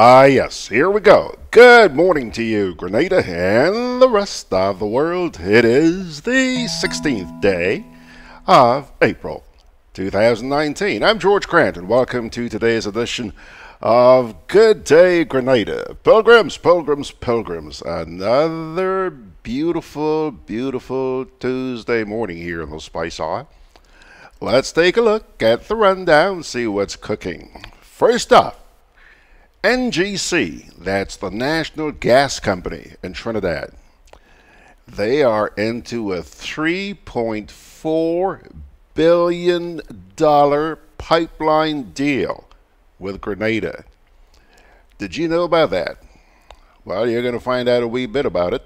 Yes, here we go. Good morning to you, Grenada, and the rest of the world. It is the 16th day of April, 2019. I'm George Grant, and welcome to today's edition of Good Day Grenada. Pilgrims, pilgrims, pilgrims. Another beautiful, beautiful Tuesday morning here in the Spice Isle. Let's take a look at the rundown, see what's cooking. First up, NGC, that's the National Gas Company in Trinidad. They are into a $3.4 billion pipeline deal with Grenada. Did you know about that? Well, you're going to find out a wee bit about it.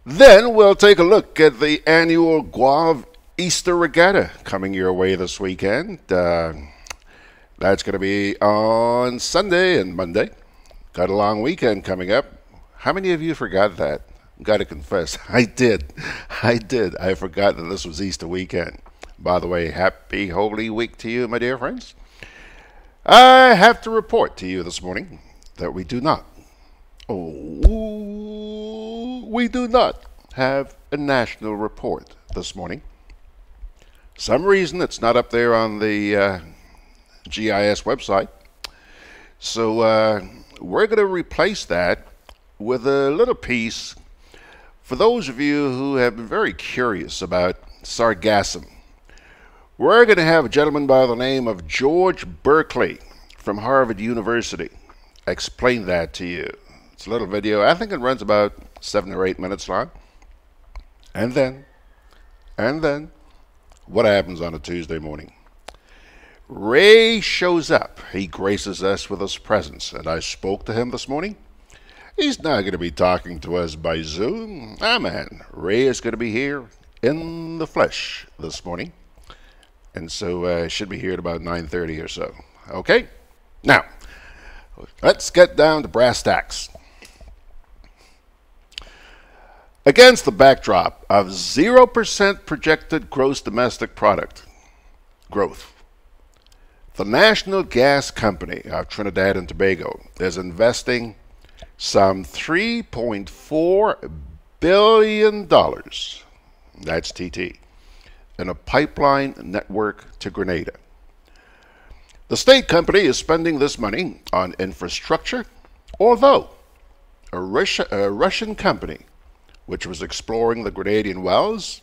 Then we'll take a look at the annual Gouyave Easter Regatta coming your way this weekend. That's going to be on Sunday and Monday. Got a long weekend coming up. How many of you forgot that? Got to confess, I did. I forgot that this was Easter weekend. By the way, happy Holy Week to you, my dear friends. I have to report to you this morning that we do not have a national report this morning. Some reason it's not up there on the GIS website. So we're going to replace that with a little piece for those of you who have been very curious about Sargassum. We're going to have a gentleman by the name of George Berkley from Harvard University explain that to you. It's a little video. I think it runs about 7 or 8 minutes long. And then, what happens on a Tuesday morning? Ray shows up. He graces us with his presence, and I spoke to him this morning. He's not going to be talking to us by Zoom. Man, Ray is going to be here in the flesh this morning, and so should be here at about 9:30 or so. Okay? Now, let's get down to brass tacks. Against the backdrop of 0% projected gross domestic product growth, the National Gas Company of Trinidad and Tobago is investing some $3.4 billion, that's TT, in a pipeline network to Grenada. The state company is spending this money on infrastructure, although a Russian company, which was exploring the Grenadian wells,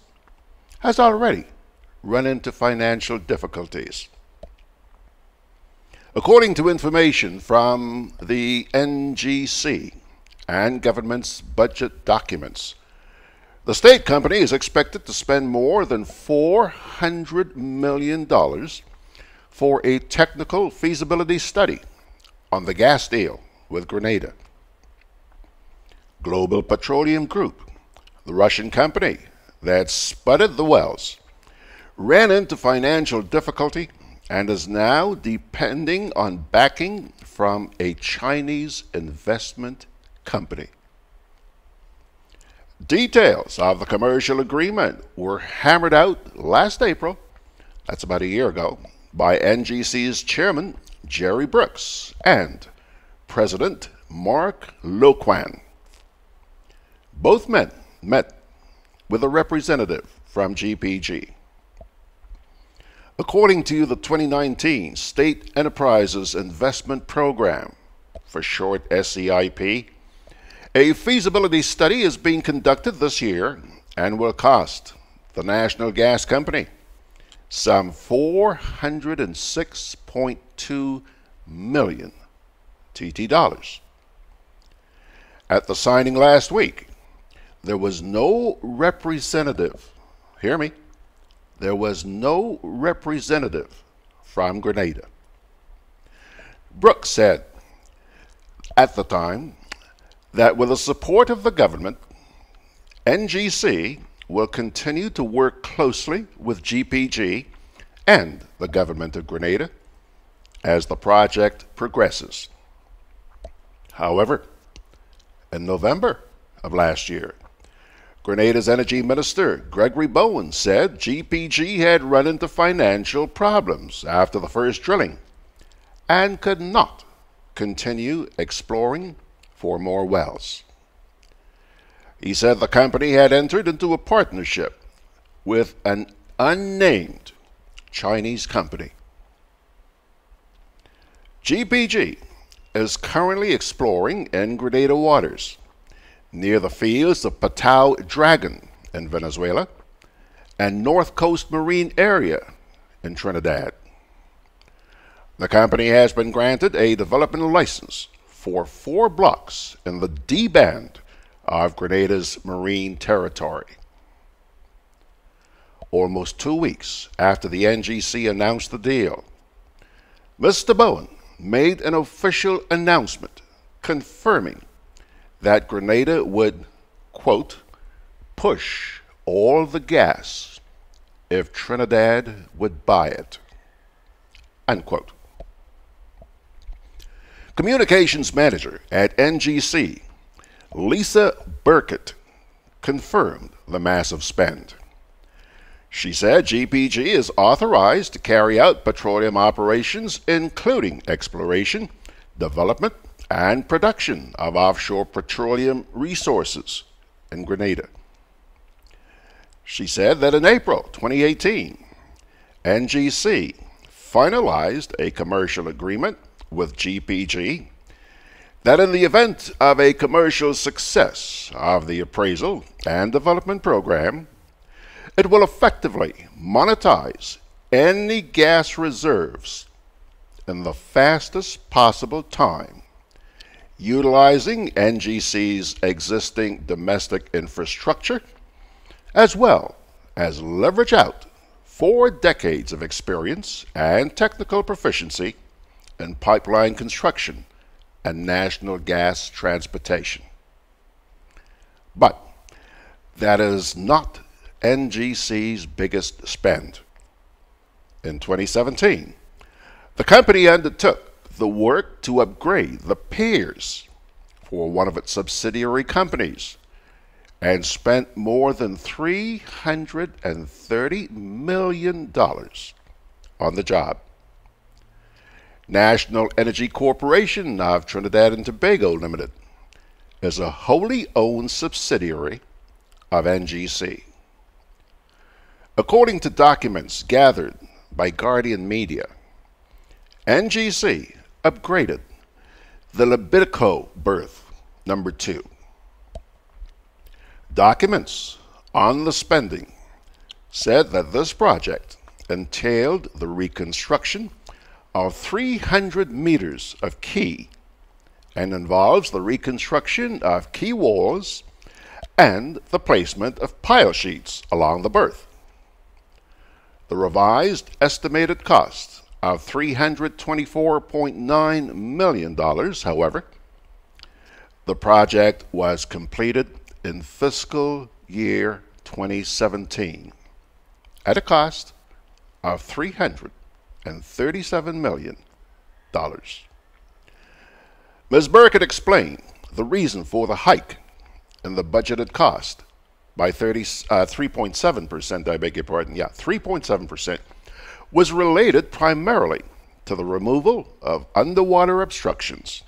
has already run into financial difficulties. According to information from the NGC and government's budget documents, the state company is expected to spend more than $400 million for a technical feasibility study on the gas deal with Grenada. Global Petroleum Group, the Russian company that spudded the wells, ran into financial difficulty and is now depending on backing from a Chinese investment company. Details of the commercial agreement were hammered out last April, that's about a year ago, by NGC's chairman, Jerry Brooks, and President Mark Loquan. Both men met with a representative from GPG. According to the 2019 State Enterprises Investment Program, for short SEIP, a feasibility study is being conducted this year and will cost the National Gas Company some $406.2 million TT dollars. At the signing last week, there was no representative, hear me, there was no representative from Grenada. Brooks said at the time that with the support of the government, NGC will continue to work closely with GPG and the government of Grenada as the project progresses. However, in November of last year, Grenada's Energy Minister, Gregory Bowen, said GPG had run into financial problems after the first drilling and could not continue exploring for more wells. He said the company had entered into a partnership with an unnamed Chinese company. GPG is currently exploring in Grenada waters near the fields of Patao Dragon in Venezuela and North Coast Marine Area in Trinidad. The company has been granted a development license for 4 blocks in the D band of Grenada's marine territory. Almost 2 weeks after the NGC announced the deal, Mr. Bowen made an official announcement confirming that Grenada would, quote, push all the gas if Trinidad would buy it, unquote. Communications manager at NGC, Lisa Burkett, confirmed the massive spend. She said GPG is authorized to carry out petroleum operations, including exploration, development, and production of offshore petroleum resources in Grenada. She said that in April 2018, NGC finalized a commercial agreement with GPG that in the event of a commercial success of the appraisal and development program, it will effectively monetize any gas reserves in the fastest possible time, utilizing NGC's existing domestic infrastructure, as well as leverage out 4 decades of experience and technical proficiency in pipeline construction and national gas transportation. But that is not NGC's biggest spend. In 2017, the company undertook the work to upgrade the piers for one of its subsidiary companies and spent more than $330 million on the job. National Energy Corporation of Trinidad and Tobago Limited is a wholly owned subsidiary of NGC. According to documents gathered by Guardian Media, NGC upgraded the Libidico berth number 2. Documents on the spending said that this project entailed the reconstruction of 300 meters of quay and involves the reconstruction of quay walls and the placement of pile sheets along the berth. The revised estimated cost of $324.9 million, however, the project was completed in fiscal year 2017 at a cost of $337 million. Ms. Burkett explained the reason for the hike in the budgeted cost by 3.7%, I beg your pardon, 3.7%, was related primarily to the removal of underwater obstructions.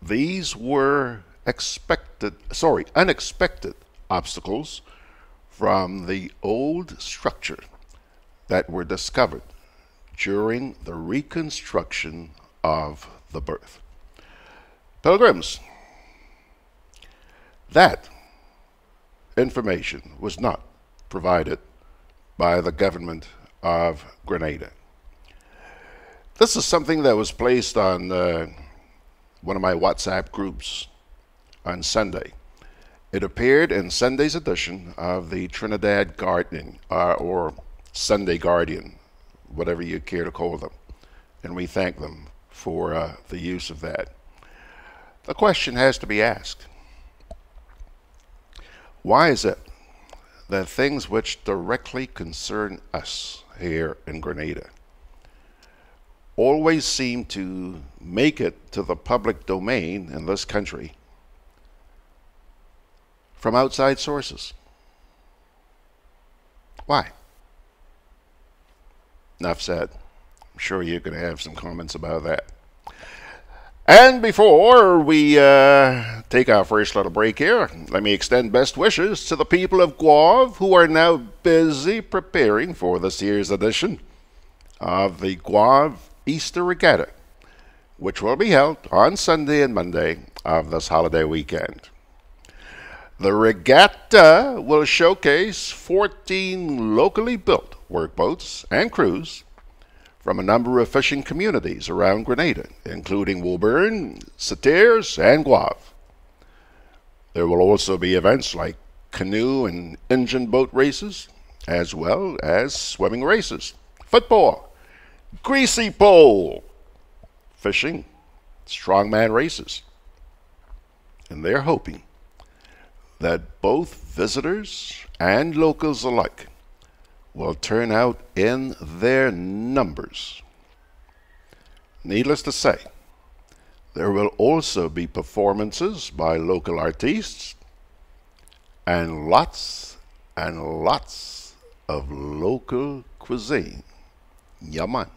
These were unexpected obstacles from the old structure that were discovered during the reconstruction of the berth. Pilgrims, that information was not provided by the government of Grenada. This is something that was placed on one of my WhatsApp groups on Sunday. It appeared in Sunday's edition of the Trinidad Guardian, or Sunday Guardian, whatever you care to call them, and we thank them for the use of that. The question has to be asked: why is it that things which directly concern us here in Grenada always seem to make it to the public domain in this country from outside sources? Why? Enough said. I'm sure you're going to have some comments about that. And before we take our first little break here, let me extend best wishes to the people of Gouyave who are now busy preparing for this year's edition of the Gouyave Easter Regatta, which will be held on Sunday and Monday of this holiday weekend. The regatta will showcase 14 locally built workboats and crews from a number of fishing communities around Grenada, including Woburn, Sauteurs, and Gouyave. There will also be events like canoe and engine boat races, as well as swimming races, football, greasy pole, fishing, strongman races. And they're hoping that both visitors and locals alike will turn out in their numbers. Needless to say, there will also be performances by local artists and lots of local cuisine. Yeah, man.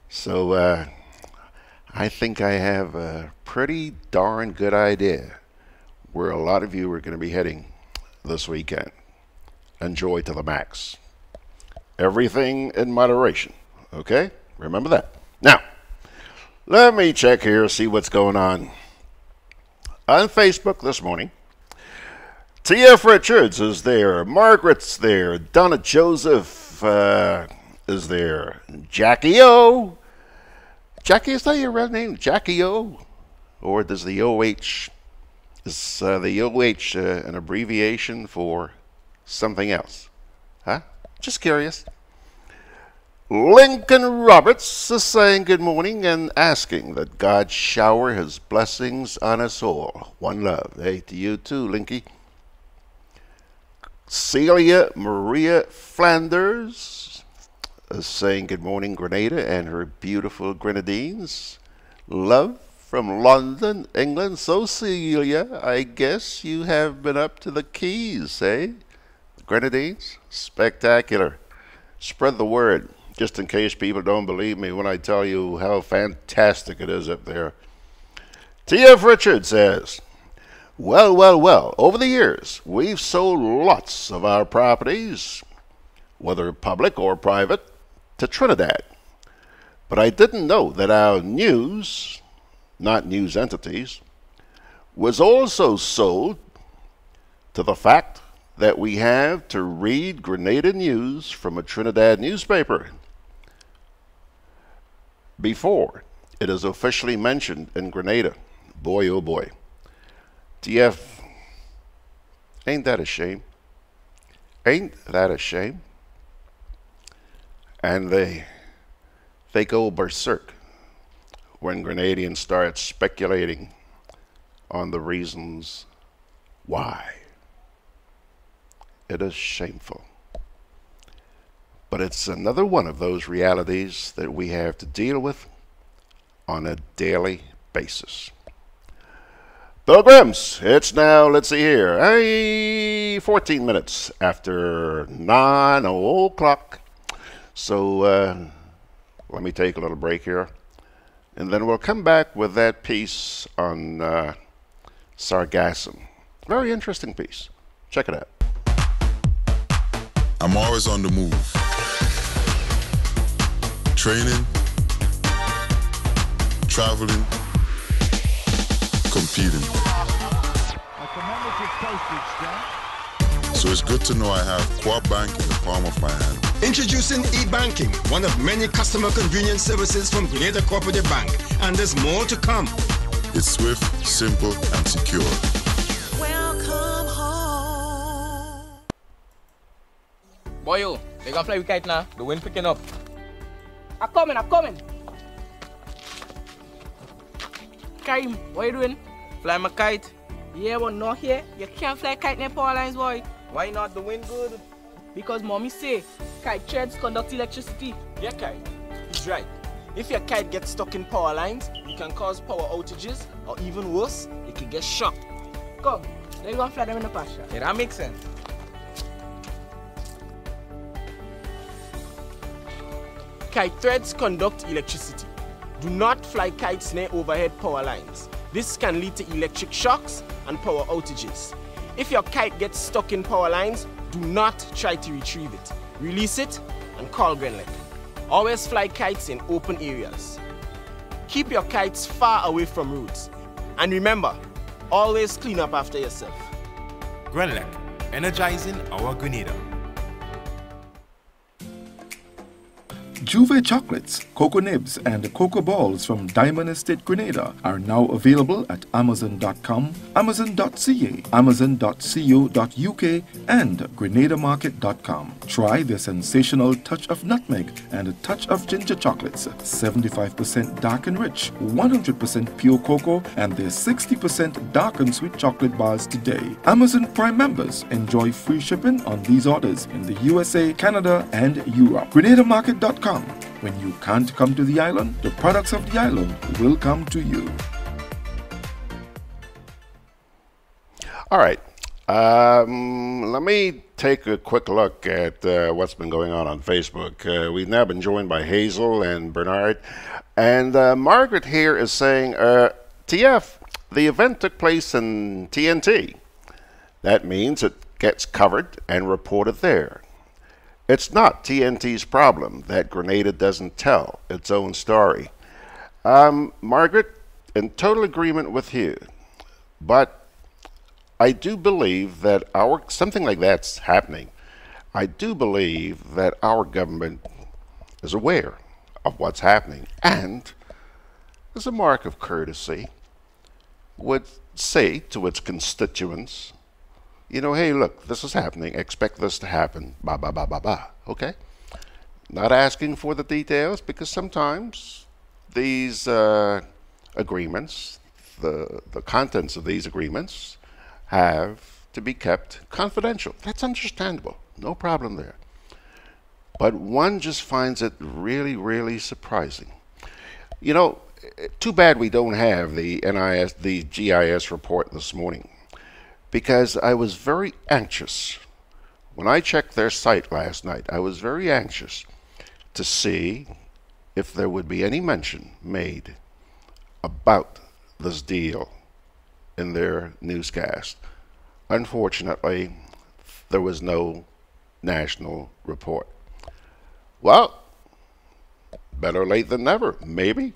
So I think I have a pretty darn good idea where a lot of you are going to be heading this weekend. Enjoy to the max. Everything in moderation, okay? Remember that. Now, let me check here, see what's going on Facebook this morning. T.F. Richards is there. Margaret's there. Donna Joseph is there. Jackie O. Jackie, is that your real name? Jackie O? Or does the OH, is the OH an abbreviation for something else? Huh? Just curious. Lincoln Roberts is saying good morning and asking that God shower his blessings on us all. One love. Hey, to you too, Linky. Celia Maria Flanders is saying good morning, Grenada and her beautiful Grenadines. Love from London, England. So, Celia, I guess you have been up to the Keys, eh? Grenadines? Spectacular. Spread the word, just in case people don't believe me when I tell you how fantastic it is up there. T.F. Richards says, well, over the years, we've sold lots of our properties, whether public or private, to Trinidad. But I didn't know that our news, not news entities, was also sold to the fact that we have to read Grenada news from a Trinidad newspaper before it is officially mentioned in Grenada. Boy, oh boy. TF, ain't that a shame? Ain't that a shame? And they go berserk when Grenadians start speculating on the reasons why. It is shameful. But it's another one of those realities that we have to deal with on a daily basis. Pilgrims, it's now, let's see here, 14 minutes after 9 o'clock. So let me take a little break here, and then we'll come back with that piece on Sargassum. Very interesting piece. Check it out. I'm always on the move. Training, traveling, competing. So it's good to know I have Co-op Bank in the palm of my hand. Introducing e-banking, one of many customer convenience services from Grenada Cooperative Bank. And there's more to come. It's swift, simple, and secure. Welcome home. Boy, you, they gonna fly with kite now. The wind picking up. I'm coming. Karim, what you doing? Fly my kite. Yeah, but not here. You can't fly kite near power lines, boy. Why not? The wind good. Because mommy say, kite threads conduct electricity. Yeah, kite. He's right. If your kite gets stuck in power lines, it can cause power outages, or even worse, it can get shocked. Come, let's go and fly them in the pasture. Yeah, that makes sense. Kite threads conduct electricity. Do not fly kites near overhead power lines. This can lead to electric shocks and power outages. If your kite gets stuck in power lines, do not try to retrieve it. Release it and call GRENADAB. Always fly kites in open areas. Keep your kites far away from roads. And remember, always clean up after yourself. GRENADAB, energizing our Grenada. Juve chocolates, cocoa nibs, and cocoa balls from Diamond Estate Grenada are now available at Amazon.com, Amazon.ca, Amazon.co.uk, and GrenadaMarket.com. Try the sensational touch of nutmeg and a touch of ginger chocolates, 75% dark and rich, 100% pure cocoa, and their 60% dark and sweet chocolate bars today. Amazon Prime members enjoy free shipping on these orders in the USA, Canada, and Europe. GrenadaMarket.com. When you can't come to the island, the products of the island will come to you. All right. Let me take a quick look at what's been going on Facebook. We've now been joined by Hazel and Bernard. And Margaret here is saying, TF, the event took place in TNT. That means it gets covered and reported there. It's not TNT's problem that Grenada doesn't tell its own story. Margaret, in total agreement with you, but I do believe that something like that's happening. I do believe that our government is aware of what's happening and, as a mark of courtesy, would say to its constituents, you know, hey, look, this is happening. Expect this to happen. Ba, ba, ba, ba, ba. Okay? Not asking for the details because sometimes these agreements, the contents of these agreements have to be kept confidential. That's understandable. No problem there. But one just finds it really, really surprising. You know, too bad we don't have the GIS report this morning, because I was very anxious. When I checked their site last night, I was very anxious to see if there would be any mention made about this deal in their newscast. Unfortunately, there was no national report. Well, better late than never. Maybe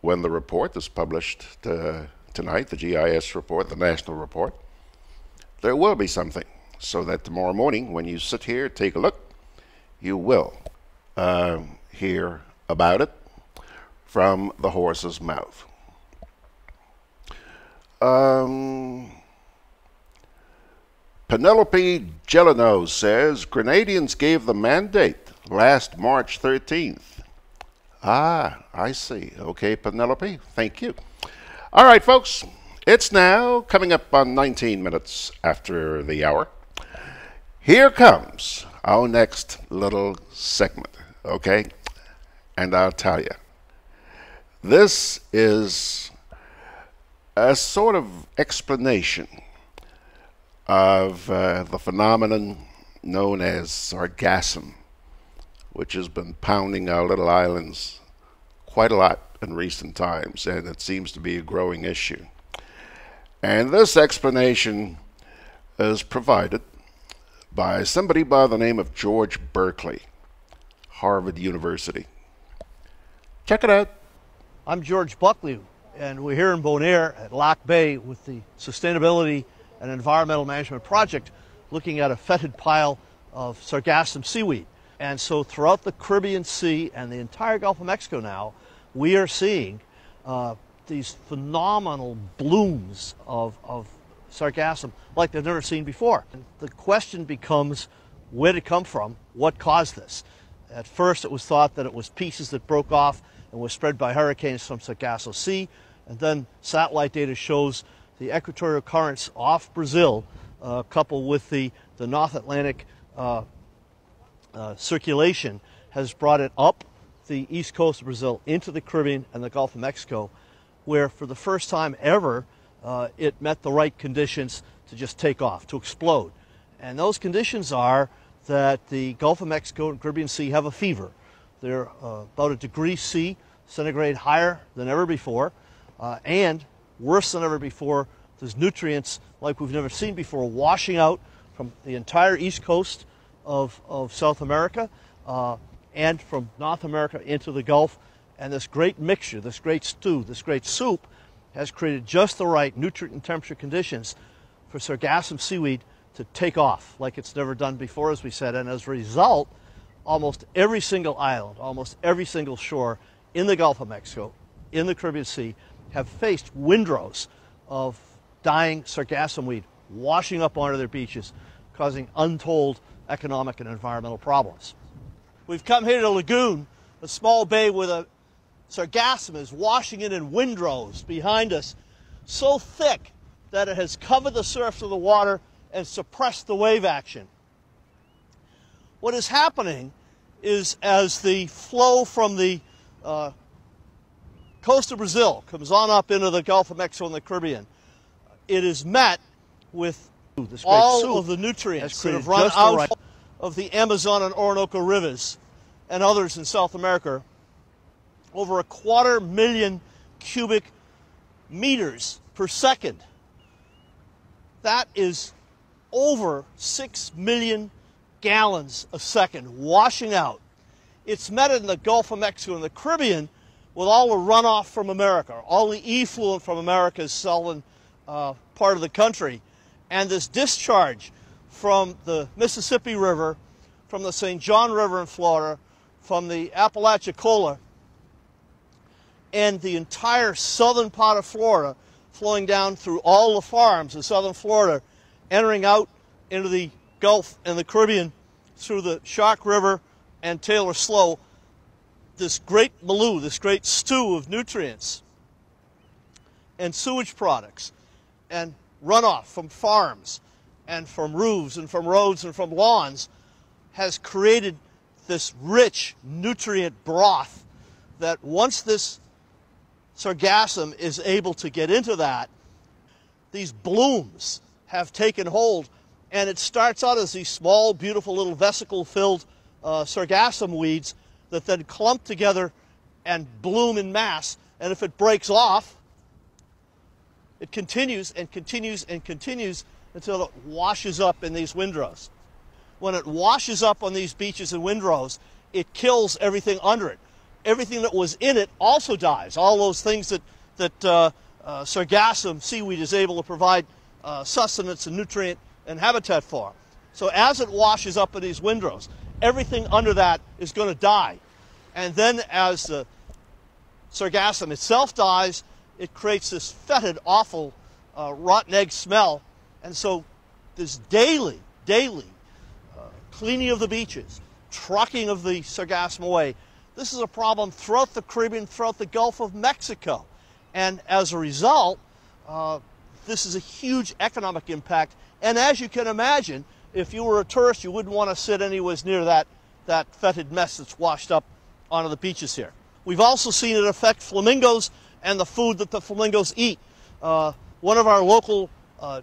when the report is published tonight, the GIS report, the national report, there will be something, so that tomorrow morning when you sit here, take a look, you will hear about it from the horse's mouth. Penelope Gelino says, Grenadians gave the mandate last March 13th. Ah, I see. Okay, Penelope, thank you. All right, folks, it's now coming up on 19 minutes after the hour. Here comes our next little segment, okay? And I'll tell you, this is a sort of explanation of the phenomenon known as Sargassum, which has been pounding our little islands quite a lot in recent times, and it seems to be a growing issue. And this explanation is provided by somebody by the name of George Berkley, Harvard University. Check it out. I'm George Buckley, and we're here in Bonaire at Lock Bay with the Sustainability and Environmental Management Project looking at a fetid pile of Sargassum seaweed. And so throughout the Caribbean Sea and the entire Gulf of Mexico now, we are seeing these phenomenal blooms of Sargassum like they've never seen before. And the question becomes, where did it come from? What caused this? At first it was thought that it was pieces that broke off and were spread by hurricanes from Sargasso Sea, and then satellite data shows the equatorial currents off Brazil, coupled with the North Atlantic circulation, has brought it up the east coast of Brazil into the Caribbean and the Gulf of Mexico, where for the first time ever it met the right conditions to just take off, to explode. And those conditions are that the Gulf of Mexico and Caribbean Sea have a fever. They're about 1 degree C centigrade higher than ever before, and worse than ever before, there's nutrients like we've never seen before washing out from the entire east coast of South America and from North America into the Gulf. And this great mixture, this great stew, this great soup has created just the right nutrient and temperature conditions for Sargassum seaweed to take off like it's never done before, as we said. And as a result, almost every single island, almost every single shore in the Gulf of Mexico, in the Caribbean Sea, have faced windrows of dying Sargassum weed washing up onto their beaches, causing untold economic and environmental problems. We've come here to a lagoon, a small bay where the Sargassum is washing in windrows behind us, so thick that it has covered the surface of the water and suppressed the wave action. What is happening is as the flow from the coast of Brazil comes on up into the Gulf of Mexico and the Caribbean, it is met with all of the nutrients that have run out of the Amazon and Orinoco rivers and others in South America. Over 250,000 cubic meters per second. That is over 6 million gallons a second washing out. It's met in the Gulf of Mexico and the Caribbean with all the runoff from America, all the effluent from America's southern part of the country, and this discharge from the Mississippi River, from the St. John River in Florida, from the Apalachicola, and the entire southern part of Florida, flowing down through all the farms in southern Florida, entering out into the Gulf and the Caribbean through the Shark River and Taylor Slough, this great milieu, this great stew of nutrients and sewage products and runoff from farms and from roofs and from roads and from lawns has created this rich nutrient broth that once this Sargassum is able to get into that, these blooms have taken hold, and it starts out as these small, beautiful little vesicle-filled Sargassum weeds that then clump together and bloom in mass, and if it breaks off, it continues and continues and continues until it washes up in these windrows. When it washes up on these beaches and windrows, it kills everything under it. Everything that was in it also dies. All those things that Sargassum seaweed is able to provide sustenance and nutrient and habitat for. So as it washes up in these windrows, everything under that is going to die. And then as the Sargassum itself dies, it creates this fetid, awful, rotten egg smell. And so this daily cleaning of the beaches, trucking of the Sargassum away, this is a problem throughout the Caribbean, throughout the Gulf of Mexico. And as a result, this is a huge economic impact. And as you can imagine, if you were a tourist, you wouldn't want to sit anywhere near that fetid mess that's washed up onto the beaches here. We've also seen it affect flamingos and the food that the flamingos eat. One of our local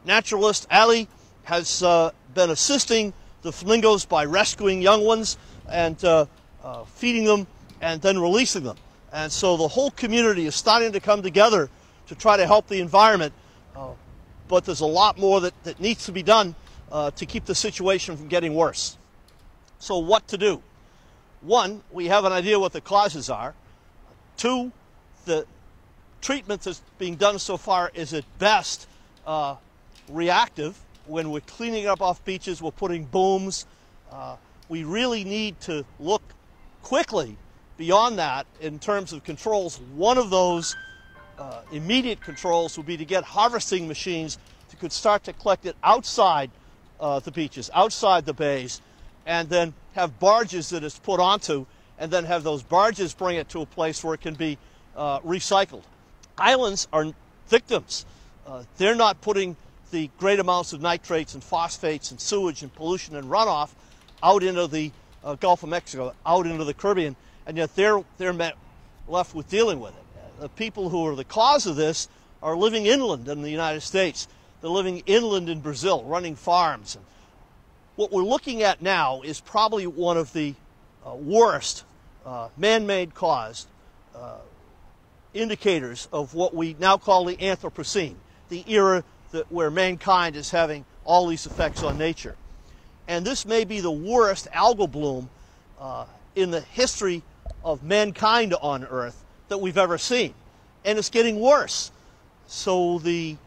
naturalists, Ali, has been assisting the flamingos by rescuing young ones and feeding them and then releasing them. And so the whole community is starting to come together to try to help the environment. But there's a lot more that needs to be done to keep the situation from getting worse. So what to do? One, we have an idea what the causes are. Two, the treatment that's being done so far is at best reactive. When we're cleaning up off beaches, we're putting booms. We really need to look quickly beyond that in terms of controls. One of those immediate controls would be to get harvesting machines that could start to collect it outside the beaches, outside the bays, and then have barges that it's put onto, and then have those barges bring it to a place where it can be recycled. Islands are victims. They're not putting the great amounts of nitrates and phosphates and sewage and pollution and runoff out into the Gulf of Mexico, out into the Caribbean, and yet they're left with dealing with it. The people who are the cause of this are living inland in the United States. They're living inland in Brazil, running farms. And what we're looking at now is probably one of the worst man-made caused indicators of what we now call the Anthropocene, the era where mankind is having all these effects on nature. And this may be the worst algal bloom in the history of mankind on Earth that we've ever seen. And it's getting worse. So the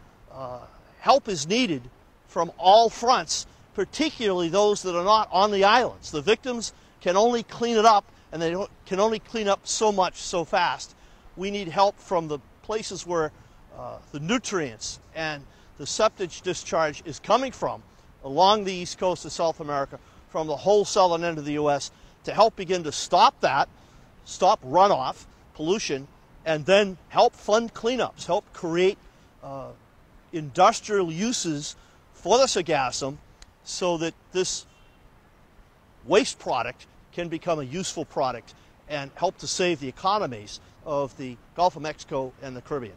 help is needed from all fronts, particularly those that are not on the islands. The victims can only clean it up, and they can only clean up so much so fast. We need help from the places where the nutrients and the septic discharge is coming from, along the east coast of South America, from the whole southern end of the U.S., to help begin to stop that, stop runoff, pollution, and then help fund cleanups, help create industrial uses for the sargassum so that this waste product can become a useful product and help to save the economies of the Gulf of Mexico and the Caribbean.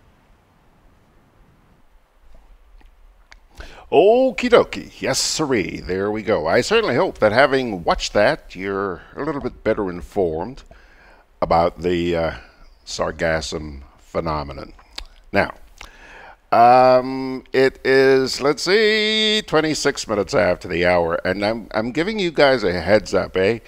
Okie dokie. Yes, sirree. There we go. I certainly hope that having watched that, you're a little bit better informed about the sargassum phenomenon. Now, it is, let's see, 26 minutes after the hour, and I'm giving you guys a heads up, eh?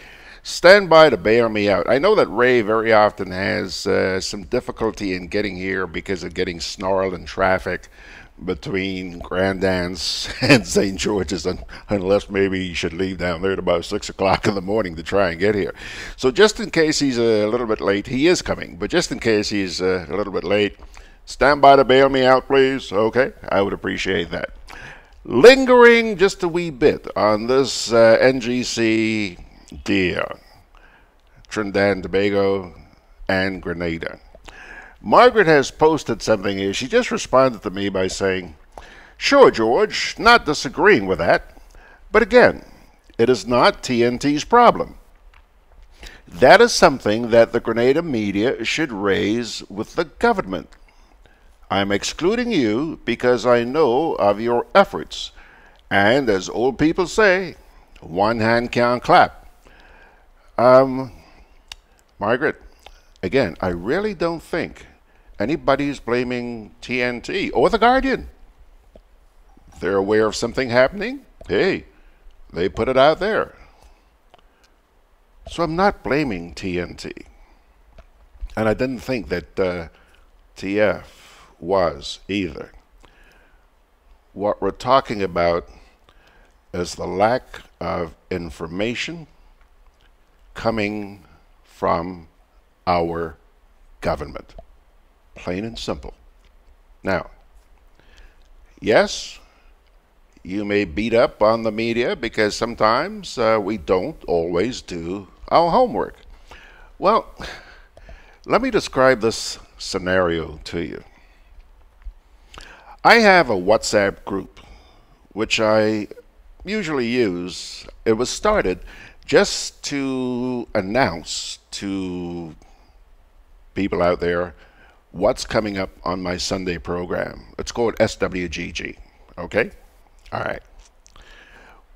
Stand by to bail me out. I know that Ray very often has some difficulty in getting here because of getting snarled in traffic between Grandance and St. George's, unless maybe he should leave down there at about 6 o'clock in the morning to try and get here. So just in case he's a little bit late, he is coming, but just in case he's a little bit late, stand by to bail me out, please. Okay, I would appreciate that. Lingering just a wee bit on this NGC deal, Trinidad and Tobago and Grenada. Margaret has posted something here. She just responded to me by saying, "Sure, George, not disagreeing with that. But again, it is not TNT's problem. That is something that the Grenada media should raise with the government. I'm excluding you because I know of your efforts. And as old people say, one hand can't clap." Margaret, again, I really don't think anybody's blaming TNT or The Guardian. They're aware of something happening. Hey, they put it out there. So I'm not blaming TNT. And I didn't think that TF was either. What we're talking about is the lack of information coming from our government. Plain and simple. Now, yes, you may beat up on the media because sometimes we don't always do our homework. Well, let me describe this scenario to you. I have a WhatsApp group, which I usually use. It was started just to announce to people out there what's coming up on my Sunday program. It's called SWGG, okay? All right.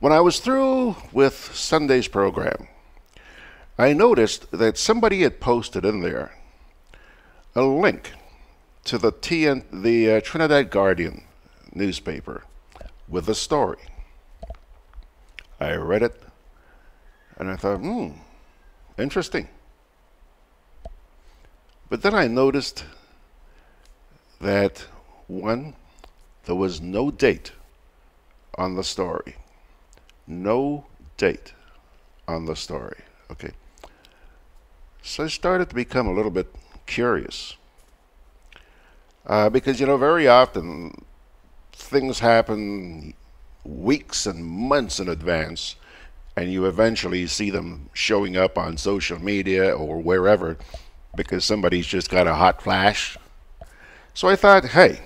When I was through with Sunday's program, I noticed that somebody had posted in there a link to the Trinidad Guardian newspaper with a story. I read it, and I thought, interesting. But then I noticed that, one, there was no date on the story. No date on the story, okay? So I started to become a little bit curious. Because, you know, very often things happen weeks and months in advance, and you eventually see them showing up on social media or wherever because somebody's just got a hot flash. So I thought, hey,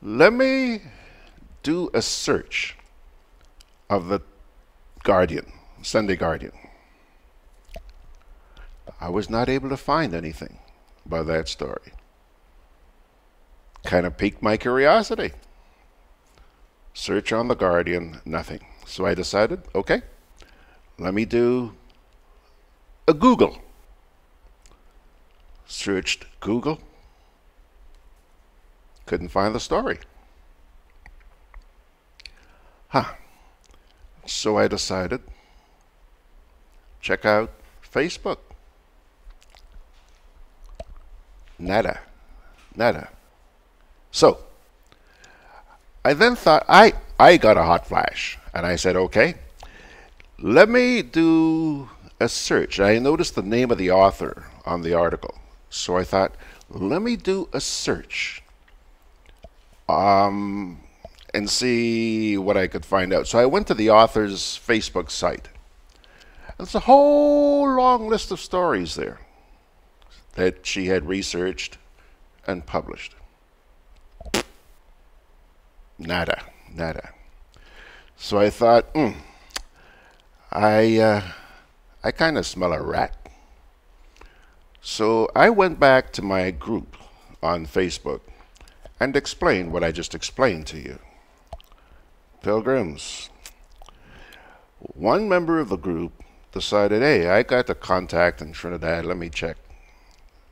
let me do a search of the Guardian, Sunday Guardian. I was not able to find anything about that story. Kind of piqued my curiosity. Search on the Guardian, nothing. So I decided, okay, let me do a Google. Searched Google, Couldn't find the story. So I decided, check out Facebook. Nada. So I then thought, I got a hot flash, and I said, okay, let me do a search. I noticed the name of the author on the article, so I thought, let me do a search and see what I could find out. So I went to the author's Facebook site. There's a whole long list of stories there that she had researched and published. Nada. So I thought, I kind of smell a rat. So I went back to my group on Facebook and explained what I just explained to you. Pilgrims. One member of the group decided, hey, I got the contact in Trinidad, let me check,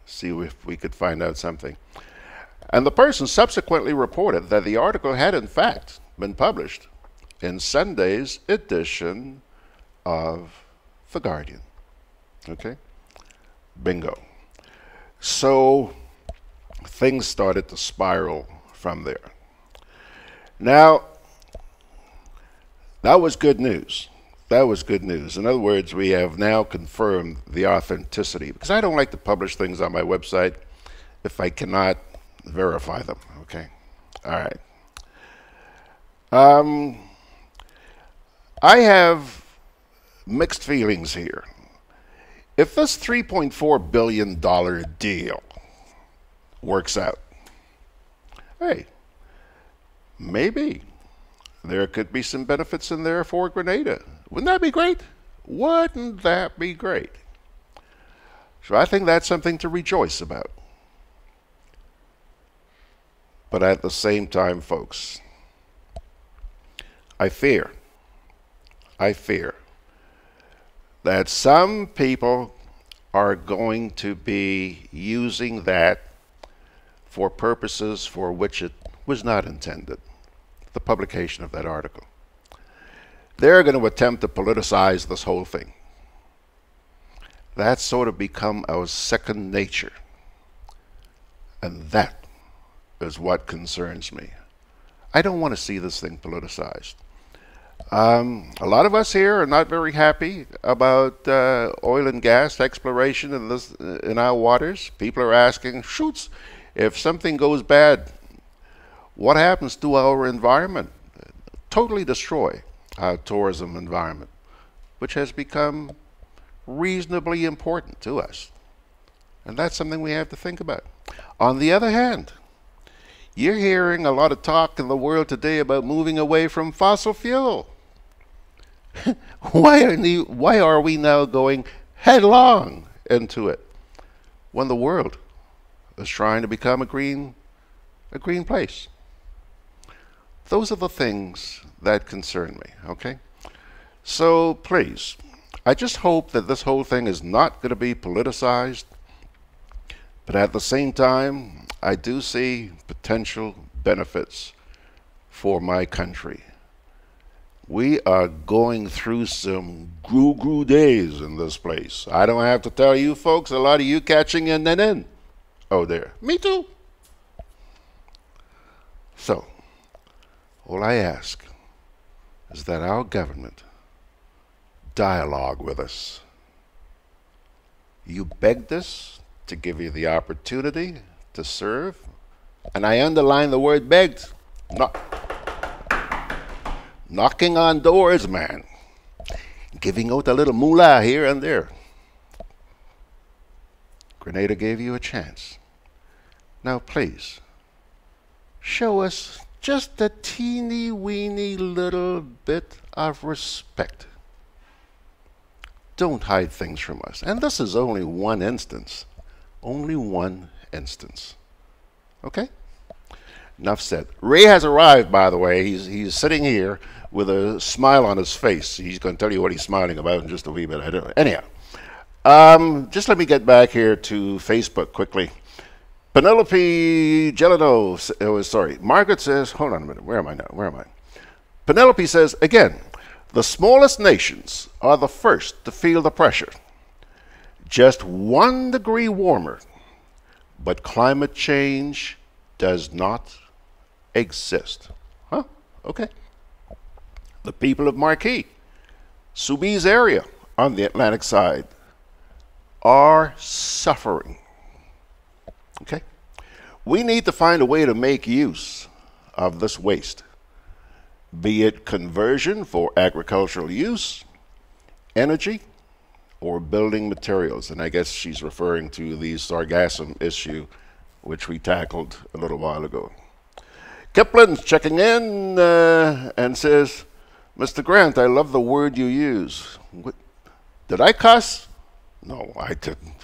see if we could find out something. And the person subsequently reported that the article had in fact been published in Sunday's edition of The Guardian. Okay? Bingo. So things started to spiral from there. Now, that was good news. That was good news. In other words, we have now confirmed the authenticity, because I don't like to publish things on my website if I cannot verify them. Okay? All right. I have mixed feelings here. If this $3.4 billion deal works out, hey, maybe there could be some benefits in there for Grenada. Wouldn't that be great? Wouldn't that be great? So I think that's something to rejoice about. But at the same time, folks, I fear that some people are going to be using that for purposes for which it was not intended, the publication of that article. They're going to attempt to politicize this whole thing. That's sort of become our second nature. And that is what concerns me. I don't want to see this thing politicized. A lot of us here are not very happy about oil and gas exploration in our waters. People are asking, shoots, if something goes bad, what happens to our environment? Totally destroy our tourism environment, which has become reasonably important to us. And that's something we have to think about. On the other hand, you're hearing a lot of talk in the world today about moving away from fossil fuel. Why are we now going headlong into it when the world is trying to become a green place? Those are the things that concern me, okay? So please, I just hope that this whole thing is not going to be politicized, but at the same time, I do see potential benefits for my country. We are going through some goo days in this place. I don't have to tell you folks, a lot of you catching in. Oh, there. Me too. So, all I ask is that our government dialogue with us. You begged us to give you the opportunity to serve, and I underline the word begged. Knocking on doors, man. Giving out a little moolah here and there. Grenada gave you a chance. Now, please, show us just a teeny weeny little bit of respect. Don't hide things from us. And this is only one instance. Only one instance. Okay? Enough said. Ray has arrived, by the way. He's sitting here with a smile on his face. He's going to tell you what he's smiling about in just a wee bit. I don't know. Anyhow, just let me get back here to Facebook quickly. Penelope Gelado, sorry, Margaret says, hold on a minute, where am I now? Where am I? Penelope says, again, the smallest nations are the first to feel the pressure. Just 1 degree warmer, but climate change does not exist. Huh? Okay. The people of Marquis, Soubise area on the Atlantic side, are suffering. Okay? We need to find a way to make use of this waste, be it conversion for agricultural use, energy, or building materials. And I guess she's referring to the Sargassum issue, which we tackled a little while ago. Kiplin's checking in and says, Mr. Grant, I love the word you use. What, did I cuss? No, I didn't.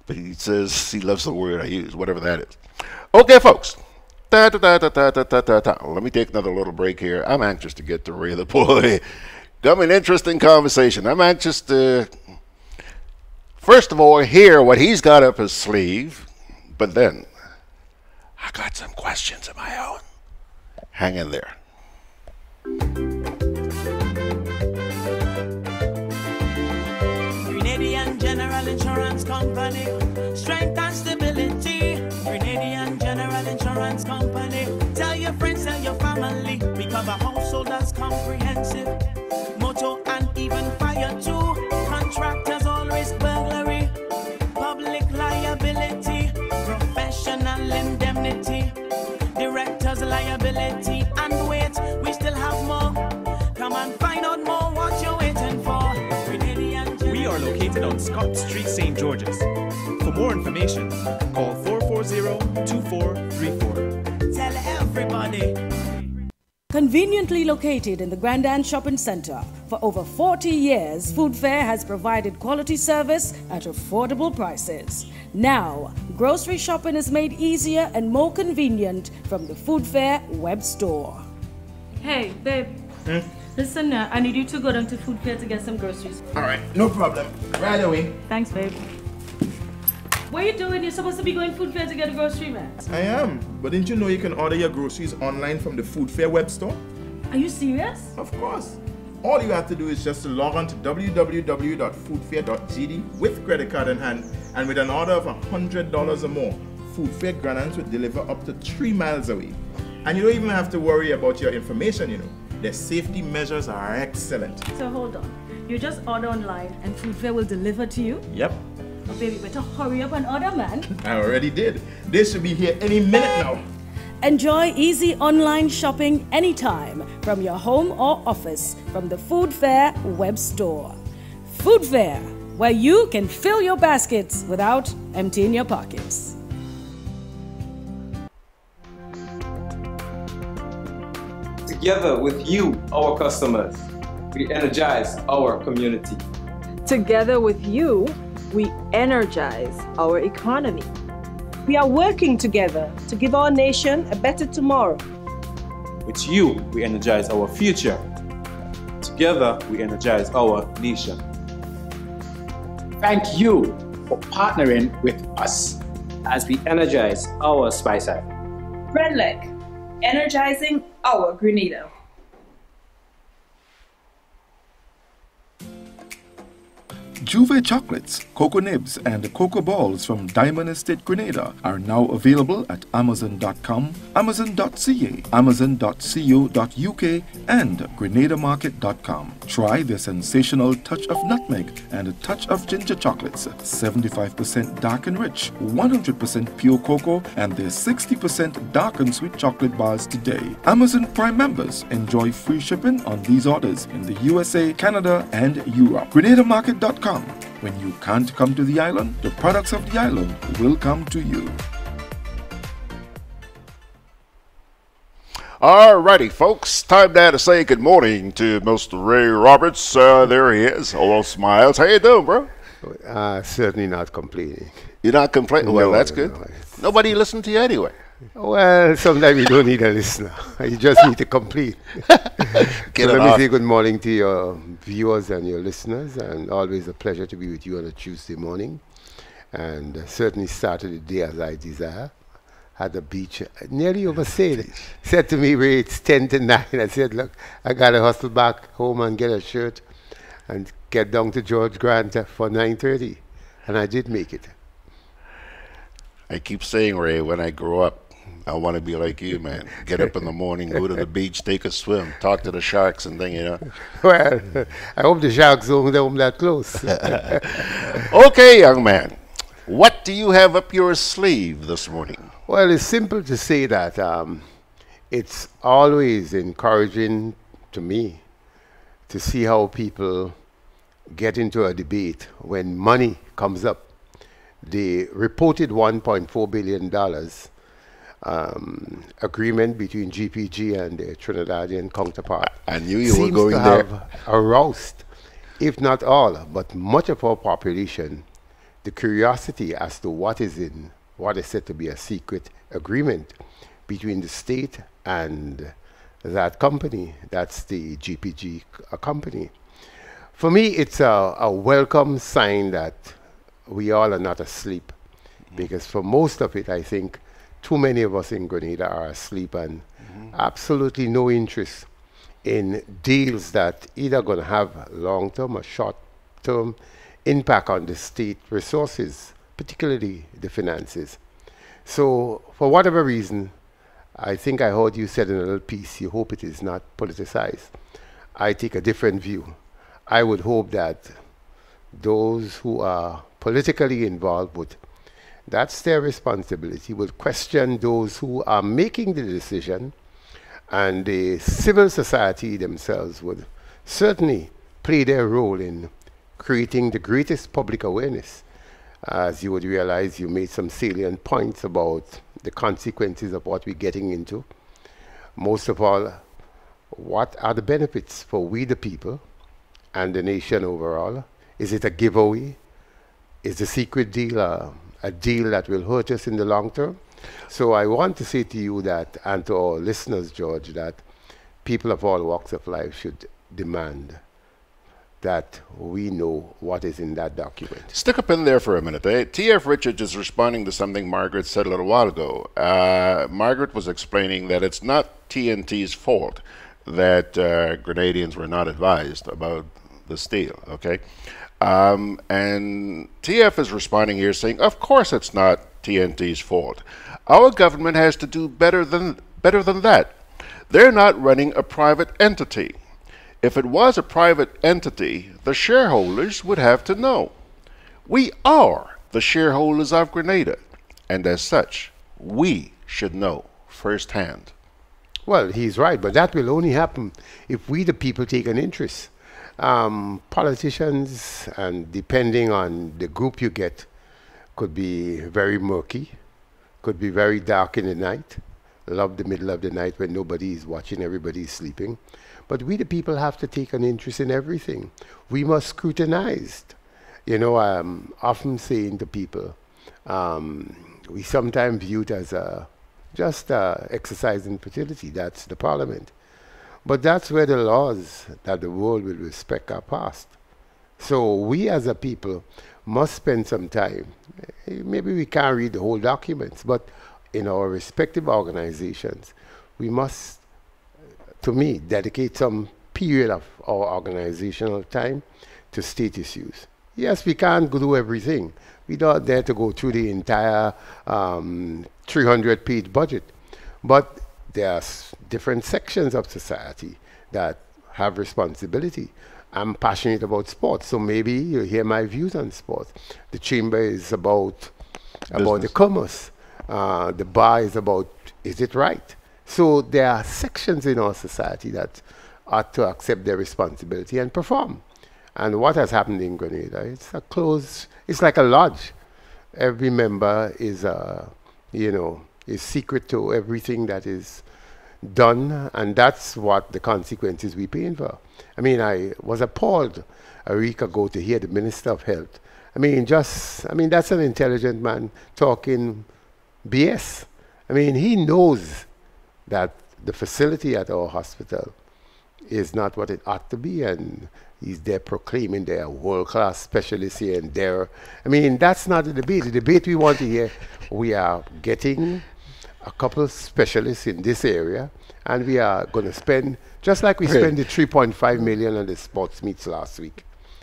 But he says he loves the word I use, whatever that is. Okay, folks. Let me take another little break here. I'm anxious to get to Ray the Boy. Got me an interesting conversation. I'm anxious to, first of all, hear what he's got up his sleeve, but then I got some questions of my own. Hang in there. Grenadian General Insurance Company, strength and stability. Grenadian General Insurance Company, tell your friends, tell your family. We cover householders comprehensive, motor and even fire too. Contractors all risk burglary, public liability, professional indemnity, directors liability, and wait, we still have more. Come and find out more what you're waiting for. We are located on Scott Street, St. George's. For more information, call 440-2434. Tell everybody. Conveniently located in the Grand Anne Shopping Center, for over 40 years, Food Fair has provided quality service at affordable prices. Now, grocery shopping is made easier and more convenient from the Food Fair web store. Hey, babe. Listen, I need you to go down to Food Fair to get some groceries. All right, no problem. Right away. Thanks, babe. What are you doing? You're supposed to be going Food Fair to get a grocery, man. I am, but didn't you know you can order your groceries online from the Food Fair web store? Are you serious? Of course. All you have to do is just to log on to www.foodfair.gd with credit card in hand, and with an order of $100 or more, Food Fair Grenada will deliver up to 3 miles away. And you don't even have to worry about your information, you know. Their safety measures are excellent. So hold on. You just order online and Food Fair will deliver to you? Yep. Oh, baby, better hurry up and order, man. I already did. They should be here any minute now. Enjoy easy online shopping anytime from your home or office from the Food Fair web store. Food Fair, where you can fill your baskets without emptying your pockets. Together with you, our customers, we energize our community. Together with you, we energize our economy. We are working together to give our nation a better tomorrow. With you, we energize our future. Together, we energize our nation. Thank you for partnering with us as we energize our spice side. Redleg, energizing our Grenada. Juve chocolates, cocoa nibs, and cocoa balls from Diamond Estate Grenada are now available at Amazon.com, Amazon.ca, Amazon.co.uk, and GrenadaMarket.com. Try their sensational touch of nutmeg and a touch of ginger chocolates, 75% dark and rich, 100% pure cocoa, and their 60% dark and sweet chocolate bars today. Amazon Prime members enjoy free shipping on these orders in the USA, Canada, and Europe. GrenadaMarket.com. When you can't come to the island, the products of the island will come to you. Alrighty, folks, time now to say good morning to Mr. Ray Roberts. There he is, all smiles. How you doing, bro? Certainly not complaining. You're not complaining? Well, No, that's good. no. Nobody listened to you anyway. Well, sometimes you don't need a listener. You just need to complete. Get So it let me off. say good morning to your viewers and your listeners, and always a pleasure to be with you on a Tuesday morning. and certainly started the day as I desire. At the beach, nearly overstayed. Said to me, "Ray, it's 10 to 9. I said, look, I got to hustle back home and get a shirt and get down to George Grant for 9:30. And I did make it. I keep saying, Ray, when I grow up, I want to be like you, man. Get up in the morning, go to the beach, take a swim, talk to the sharks and thing, you know. Well, I hope the sharks don't come that close. Okay, young man. What do you have up your sleeve this morning? Well, it's simple to say that it's always encouraging to me to see how people get into a debate when money comes up. The reported $1.4 billion agreement between GPG and the Trinidadian counterpart. I knew you were going there. Seems to have aroused, if not all, but much of our population, the curiosity as to what is said to be a secret agreement between the state and that company. That's the GPG company. For me, it's a welcome sign that we all are not asleep, because for most of it, I think too many of us in Grenada are asleep and absolutely no interest in deals that either going to have long-term or short-term impact on the state resources, particularly the finances. So for whatever reason, I think I heard you said in a little piece, you hope it is not politicized. I take a different view. I would hope that those who are politically involved would, that's their responsibility, would question those who are making the decision, and the civil society themselves would certainly play their role in creating the greatest public awareness. As you would realize, you made some salient points about the consequences of what we're getting into. Most of all, what are the benefits for we the people and the nation overall? Is it a giveaway? Is the secret deal a deal that will hurt us in the long term? So I want to say to you that, and to our listeners, George, that people of all walks of life should demand that we know what is in that document. Stick up in there for a minute. T.F. Richards is responding to something Margaret said a little while ago. Margaret was explaining that it's not TNT's fault that Grenadians were not advised about this deal, okay? And TF is responding here saying, of course it's not TNT's fault. Our government has to do better than that. They're not running a private entity. If it was a private entity, the shareholders would have to know. We are the shareholders of Grenada, and as such, we should know firsthand. Well, he's right, but that will only happen if we, the people, take an interest. Politicians, and depending on the group you get, could be very murky, could be very dark in the night, love the middle of the night when nobody is watching, everybody is sleeping. But we, the people, have to take an interest in everything. We must scrutinize. You know, I'm often saying to people, we sometimes view it as just exercise in fertility. That's the parliament. But that's where the laws that the world will respect are passed. So we as a people must spend some time. Maybe we can't read the whole documents, but in our respective organizations, we must, to me, dedicate some period of our organizational time to state issues. Yes, we can't do everything. We're not there to go through the entire 300-page budget. But there's different sections of society that have responsibility. I'm passionate about sports, so maybe you hear my views on sports. The chamber is about the commerce. The bar is about, is it right? So there are sections in our society that ought to accept their responsibility and perform. And what has happened in Grenada, it's a closed, it's like a lodge. Every member is, is secret to everything that is done, and that's what the consequences we're paying for. I mean, I was appalled a week ago to hear the Minister of Health. That's an intelligent man talking BS. I mean, he knows that the facility at our hospital is not what it ought to be, and he's there proclaiming they're world-class specialists here and there. I mean, that's not the debate. The debate we want to hear, we are getting a couple of specialists in this area, and we are going to spend, just like we spent the 3.5 million on the sports meets last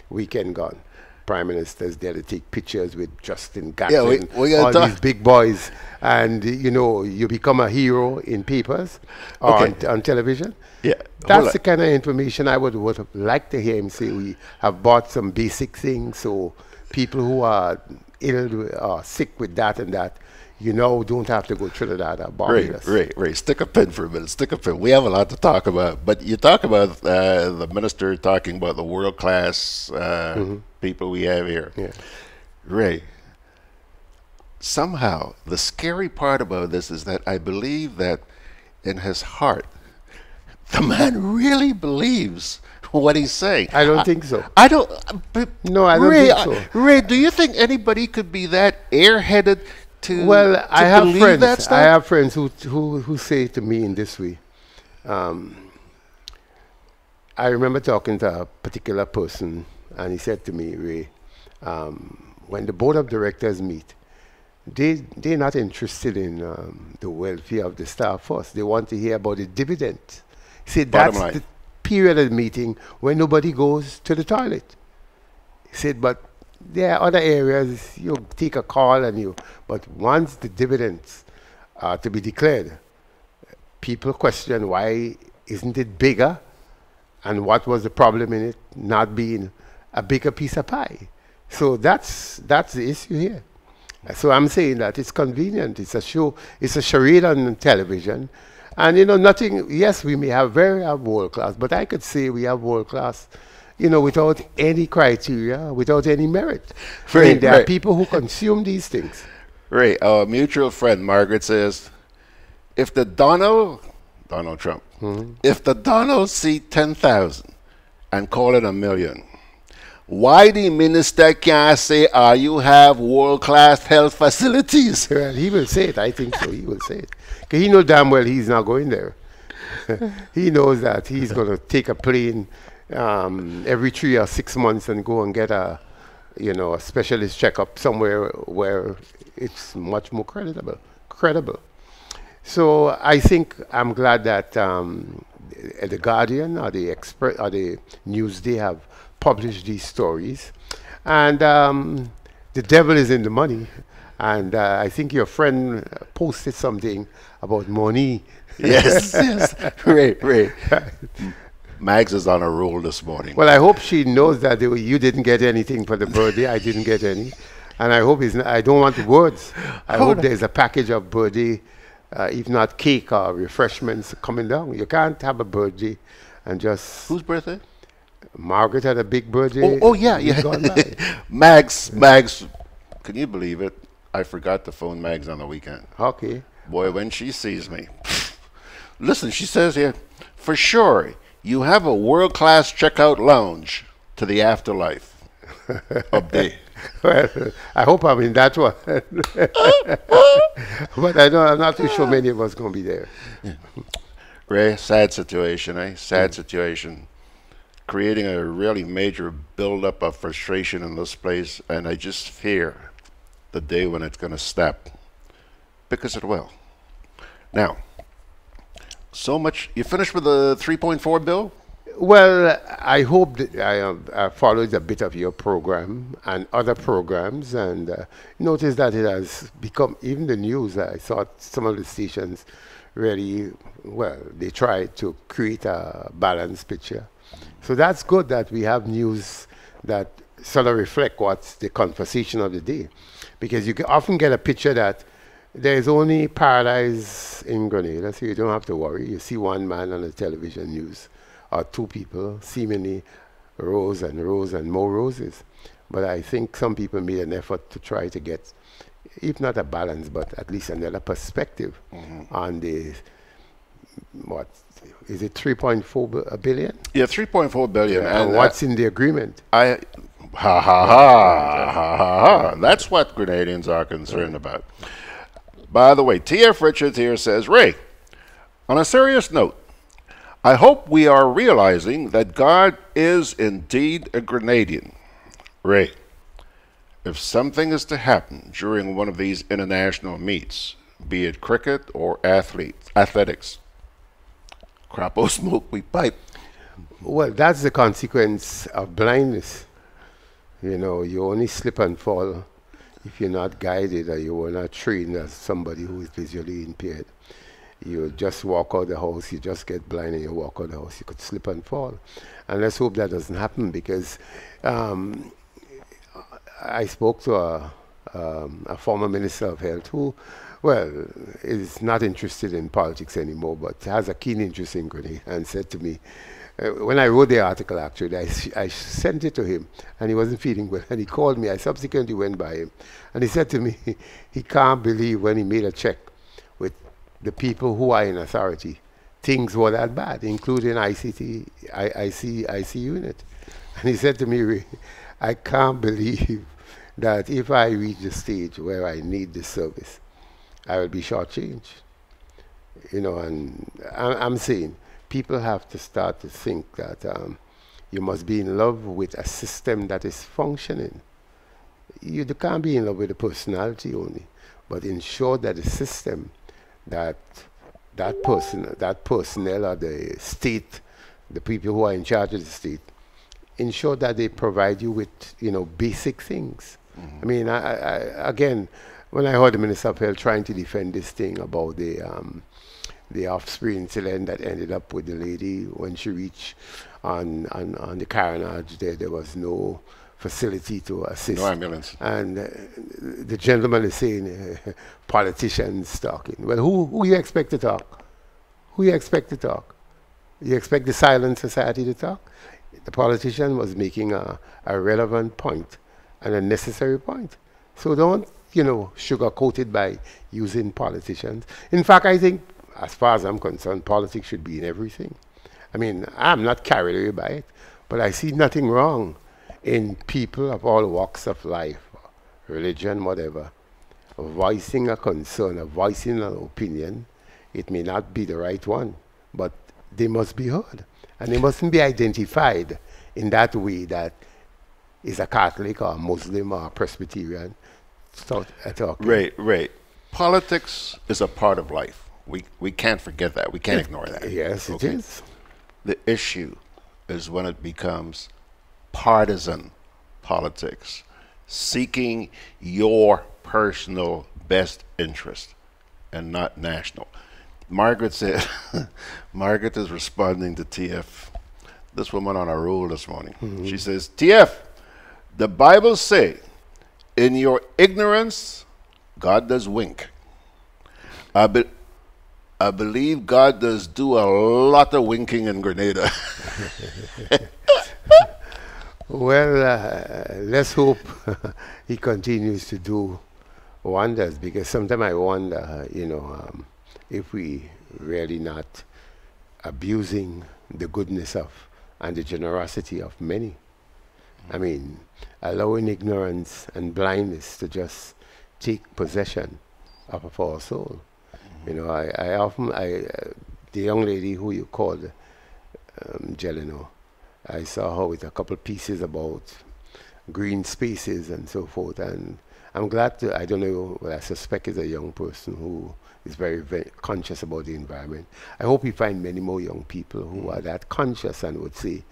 weekend gone. Prime Minister's there to take pictures with Justin Gatlin, all these big boys, and you become a hero in papers or on television. Yeah, that's the kind of information I would have liked to hear him say. We have bought some basic things, so people who are ill or sick with that and that, don't have to go Trinidad or Barbados. Ray, stick a pin for a minute. Stick a pin. We have a lot to talk about, but you talk about the minister talking about the world-class people we have here. Yeah. Ray, somehow the scary part about this is that I believe that in his heart, the man really believes what he's saying. I don't think so. I don't. No, I don't think so. Ray, do you think anybody could be that airheaded to? Well, I have believe friends. That stuff? I have friends who say to me in this way. I remember talking to a particular person, and he said to me, Ray, when the board of directors meet, they're not interested in the welfare of the staff first. They want to hear about the dividend. He said that's the period of the meeting when nobody goes to the toilet. He said, but there are other areas you take a call but once the dividends are to be declared, people question why isn't it bigger, and what was the problem in it not being a bigger piece of pie. So that's the issue here. So I'm saying that it's convenient. It's a show. It's a charade on television. And, nothing, yes, we may have world class, but I could say we have world class, without any criteria, without any merit. There are people who consume these things. Ray, our mutual friend Margaret says, if the Donald Trump, if the Donald see 10,000 and call it 1 million, why the minister can't say, you have world-class health facilities? Well, he will say it. I think so. He will say it. Because he knows damn well he's not going there. He knows that he's going to take a plane every 3 or 6 months and go and get a specialist checkup somewhere where it's much more credible. So I think I'm glad that the Guardian or the Newsday have published these stories, and the devil is in the money. And I think your friend posted something about money. Yes. Ray. Mags is on a roll this morning. Well, I hope she knows that you didn't get anything for the birthday. I didn't get any, and I hope I don't want the words. I hope there's a package of birthday, if not cake or refreshments coming down. You can't have a birthday and just. Whose birthday? Margaret had a big birthday. Oh yeah. Mags, can you believe it? I forgot to phone Mags on the weekend. Okay. Boy, when she sees me. Listen, she says here, for sure, you have a world-class checkout lounge to the afterlife. Update. Well, I hope I'm in that one. But I'm not too sure many of us going to be there. Yeah. Ray, sad situation, eh? Sad situation. Creating a really major buildup of frustration in this place, and I just fear the day when it's going to snap, because it will. Now, so much. You finished with the 3.4 bill? Well, I hope that I followed a bit of your program and other programs, and noticed that it has become, even the news, I saw some of the stations really, they tried to create a balanced picture. So that's good that we have news that sort of reflect what's the conversation of the day. Because you can often get a picture that there's only paradise in Grenada, so you don't have to worry. You see one man on the television news, or two people, seemingly rows and rows and more roses. But I think some people made an effort to try to get, if not a balance, but at least another perspective on the, what, is it 3.4 billion? Yeah, 3.4 billion. Yeah, and what's in the agreement? That's what Grenadians are concerned about. By the way, T.F. Richards here says, Ray, on a serious note, I hope we are realizing that God is indeed a Grenadian. Ray, if something is to happen during one of these international meets, be it cricket or athletics, crapo smoke we pipe. Well, that's the consequence of blindness. You know, you only slip and fall if you're not guided or you were not trained as somebody who is visually impaired. You just walk out the house, you just get blind and you walk out the house, you could slip and fall. And let's hope that doesn't happen, because I spoke to a former Minister of Health who, well, is not interested in politics anymore, but has a keen interest in Grenada, and said to me, when I wrote the article, actually, I sent it to him, and he wasn't feeling well, and he called me. I subsequently went by him, and he said to me, he can't believe when he made a check with the people who are in authority, things were that bad, including IC unit. And he said to me, I can't believe that if I reach the stage where I need this service, I will be shortchanged. You know, and I'm saying, people have to start to think that you must be in love with a system that is functioning. You can't be in love with the personality only, but ensure that the system, that personnel or the state, the people who are in charge of the state, ensure that they provide you with, you know, basic things. I mean, again, when I heard the Minister of Health trying to defend this thing about the offspring incident that ended up with the lady when she reached on the carnage, there was no facility to assist. No ambulance. And the gentleman is saying politicians talking. Well, who you expect to talk? Who you expect to talk? You expect the silent society to talk? The politician was making a relevant point and a necessary point. So don't, you know, sugarcoat it by using politicians. In fact, I think, as far as I'm concerned, politics should be in everything. I mean, I'm not carried away by it, but I see nothing wrong in people of all walks of life, religion, whatever, voicing a concern, or voicing an opinion. It may not be the right one, but they must be heard. And they mustn't be identified in that way that is a Catholic or a Muslim or a Presbyterian. Right. Politics is a part of life. We can't forget that. We can't ignore that. Yes, it is. The issue is when it becomes partisan politics, seeking your personal best interest and not national. Margaret said, Margaret is responding to TF, this woman on a roll this morning. She says, TF, the Bible say, in your ignorance, God does wink. I believe God does do a lot of winking in Grenada. Well, let's hope he continues to do wonders, because sometimes I wonder, you know, if we really not abusing the goodness of and the generosity of many. I mean, allowing ignorance and blindness to just take possession of our soul. You know, I often, the young lady who you called Jeleno, I saw her with a couple pieces about green spaces and so forth, and I'm glad to, I don't know, well, I suspect it's a young person who is very, very conscious about the environment. I hope we find many more young people who are that conscious and would say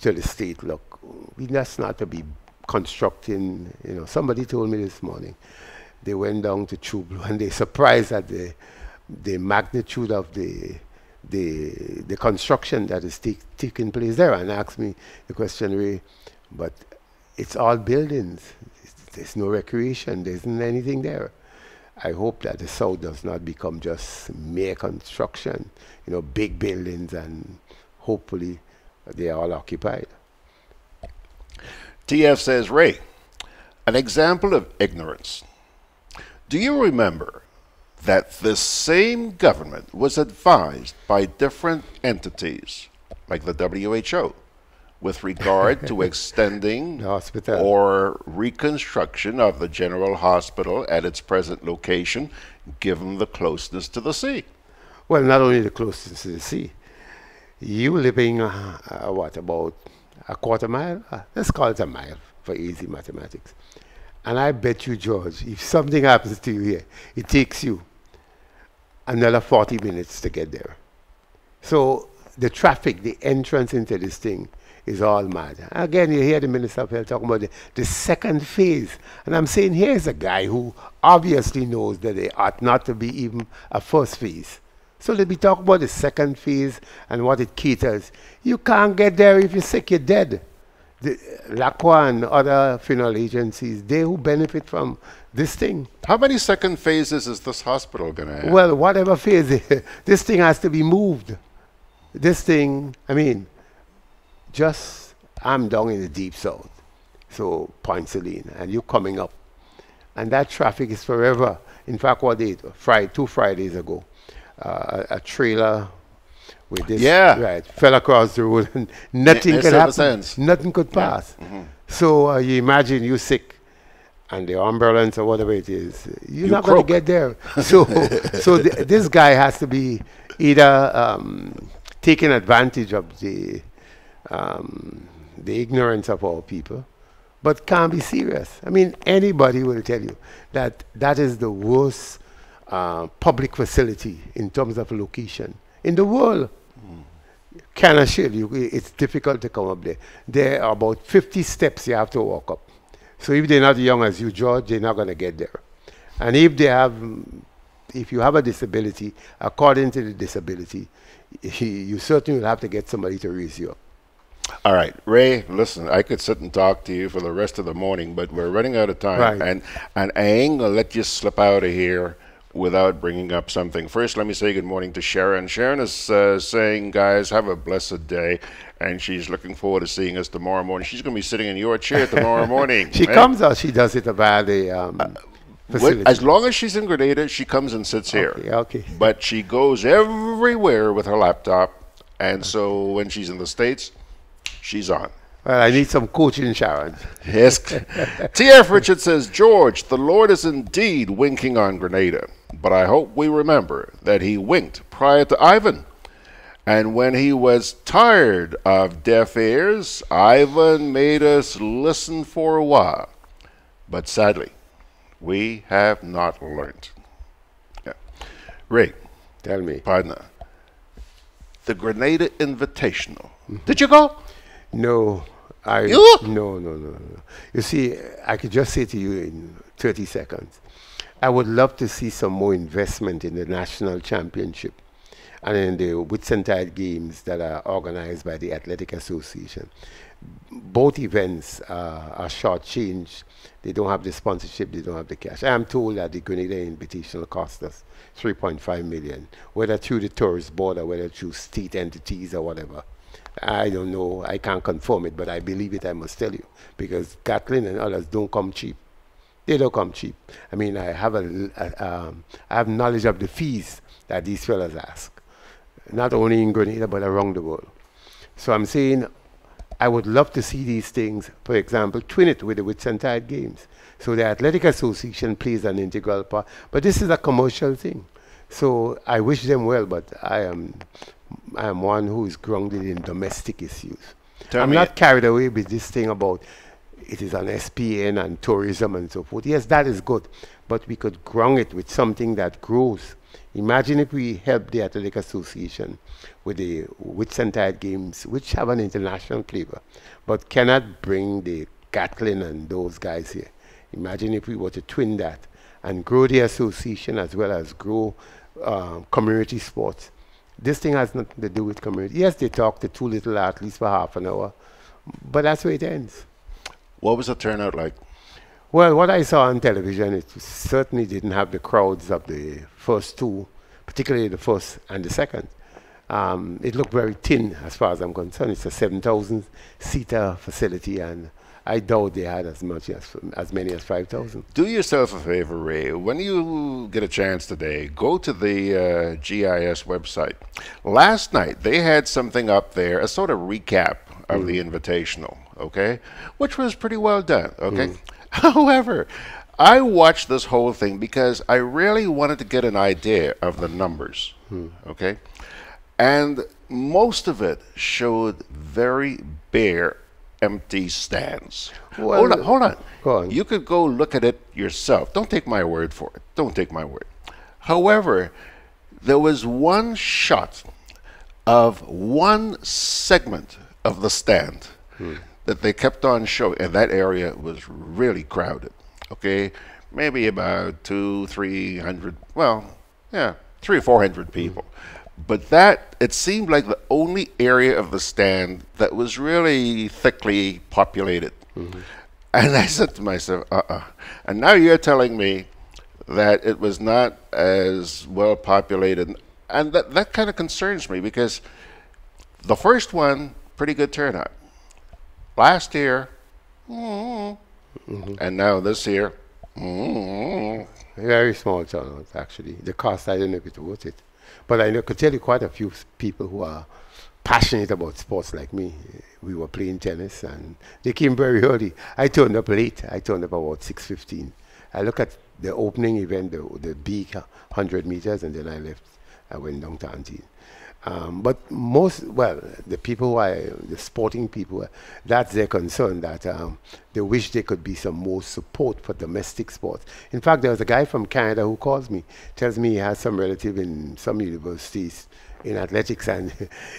to the state, look, we just not to be constructing, you know, somebody told me this morning, they went down to Chublu and they surprised at the magnitude of the construction that is taking place there, and asked me the question, Ray, but it's all buildings. There's no recreation. There isn't anything there. I hope that the South does not become just mere construction, you know, big buildings, and hopefully they are all occupied. TF says, Ray, an example of ignorance. Do you remember that this same government was advised by different entities, like the WHO, with regard to extending or reconstruction of the General Hospital at its present location, given the closeness to the sea? Well, not only the closeness to the sea. You living, what, about a quarter mile? Let's call it a mile for easy mathematics. And I bet you, George, if something happens to you here, it takes you another 40 minutes to get there. So the traffic, the entrance into this thing is all mad. Again, you hear the Minister of Health talking about the second phase. And I'm saying here's a guy who obviously knows that they ought not to be even a first phase. So let me talk about the second phase and what it caters. You can't get there if you're sick, you're dead. The LACWA and other funeral agencies, they who benefit from this thing. How many second phases is this hospital going to have? Well, whatever phase, this thing has to be moved. This thing, I mean, I'm down in the deep south, so Point Celine, and you're coming up. And that traffic is forever. In fact, what they did, 2 Fridays ago, a trailer with this fell across the road and nothing could happen. Nothing could pass. Yeah. So you imagine you're sick and the ambulance or whatever it is, you're not going to get there. So this guy has to be either taking advantage of the ignorance of our people, but can't be serious. I mean, anybody will tell you that that is the worst public facility in terms of location in the world. Can assure you, it's difficult to come up there. There are about 50 steps you have to walk up. So if they're not young as you, George, they're not going to get there. And if you have a disability, according to the disability, you certainly will have to get somebody to raise you up. All right, Ray, listen, I could sit and talk to you for the rest of the morning, but we're running out of time. Right. And I ain't going to let you slip out of here without bringing up something. First, let me say good morning to Sharon. Sharon is saying, guys, have a blessed day. And she's looking forward to seeing us tomorrow morning. She's going to be sitting in your chair tomorrow morning. She comes or she does it via the facility? As long as she's in Grenada, she comes and sits here. Okay. But she goes everywhere with her laptop. And so when she's in the States, she's on. Well, I need some coaching, Sharon. Yes. T.F. Richard says, George, the Lord is indeed winking on Grenada, but I hope we remember that he winked prior to Ivan. And when he was tired of deaf ears, Ivan made us listen for a while. But sadly, we have not learned. Yeah. Ray, tell me. Partner, the Grenada Invitational. Did you go? No. No. You see, I could just say to you in 30 seconds, I would love to see some more investment in the national championship and in the Whitsuntide games that are organized by the Athletic Association. Both events are shortchanged. They don't have the sponsorship, they don't have the cash. I am told that the Grenada Invitational cost us $3.5 million, whether through the tourist board or whether through state entities or whatever. I don't know, I can't confirm it, but I believe it, I must tell you, because Gatlin and others don't come cheap. They don't come cheap. I mean, I have knowledge of the fees that these fellas ask, not only in Grenada, but around the world. So I'm saying, I would love to see these things, for example, twin it with the Whitsuntide games. So the Athletic Association plays an integral part, but this is a commercial thing. So I wish them well, but I am one who is grounded in domestic issues. I'm not carried away with this thing about it is an SPN and tourism and so forth. Yes, that is good, but we could ground it with something that grows. Imagine if we help the Athletic Association with the Whitsuntide games, which have an international flavor, but cannot bring the Gatlin and those guys here. Imagine if we were to twin that and grow the association as well as grow community sports. This thing has nothing to do with community. Yes, they talk to 2 little athletes for half an hour, but that's where it ends. What was the turnout like? Well, what I saw on television, it certainly didn't have the crowds of the first 2, particularly the first and the second. It looked very thin as far as I'm concerned. It's a 7,000-seater facility, and I doubt they had as many as 5,000. Do yourself a favor, Ray. When you get a chance today, go to the GIS website. Last night, they had something up there, a sort of recap of the Invitational, okay? Which was pretty well done, okay? However, I watched this whole thing because I really wanted to get an idea of the numbers, okay? And most of it showed very bare, empty stands. Well, hold on. Go on. You could go look at it yourself. Don't take my word for it. Don't take my word. However, there was one shot of one segment of the stand that they kept on showing, and that area was really crowded. Okay, maybe about 300, well, yeah, 300 or 400 people. But that, it seemed like the only area of the stand that was really thickly populated. And I said to myself, And now you're telling me that it was not as well populated. And that kind of concerns me, because the first one, pretty good turnout. Last year, and now this year, very small turnout, actually. The cost, I don't know if it's worth it. But I could tell you quite a few people who are passionate about sports like me. We were playing tennis, and they came very early. I turned up late. I turned up about 6:15. I looked at the opening event, the big 100 meters, and then I left. I went down to Antine. But the people who are, the sporting people, that's their concern, that they wish there could be some more support for domestic sports. In fact, there was a guy from Canada who calls me, tells me he has some relative in some universities in athletics, and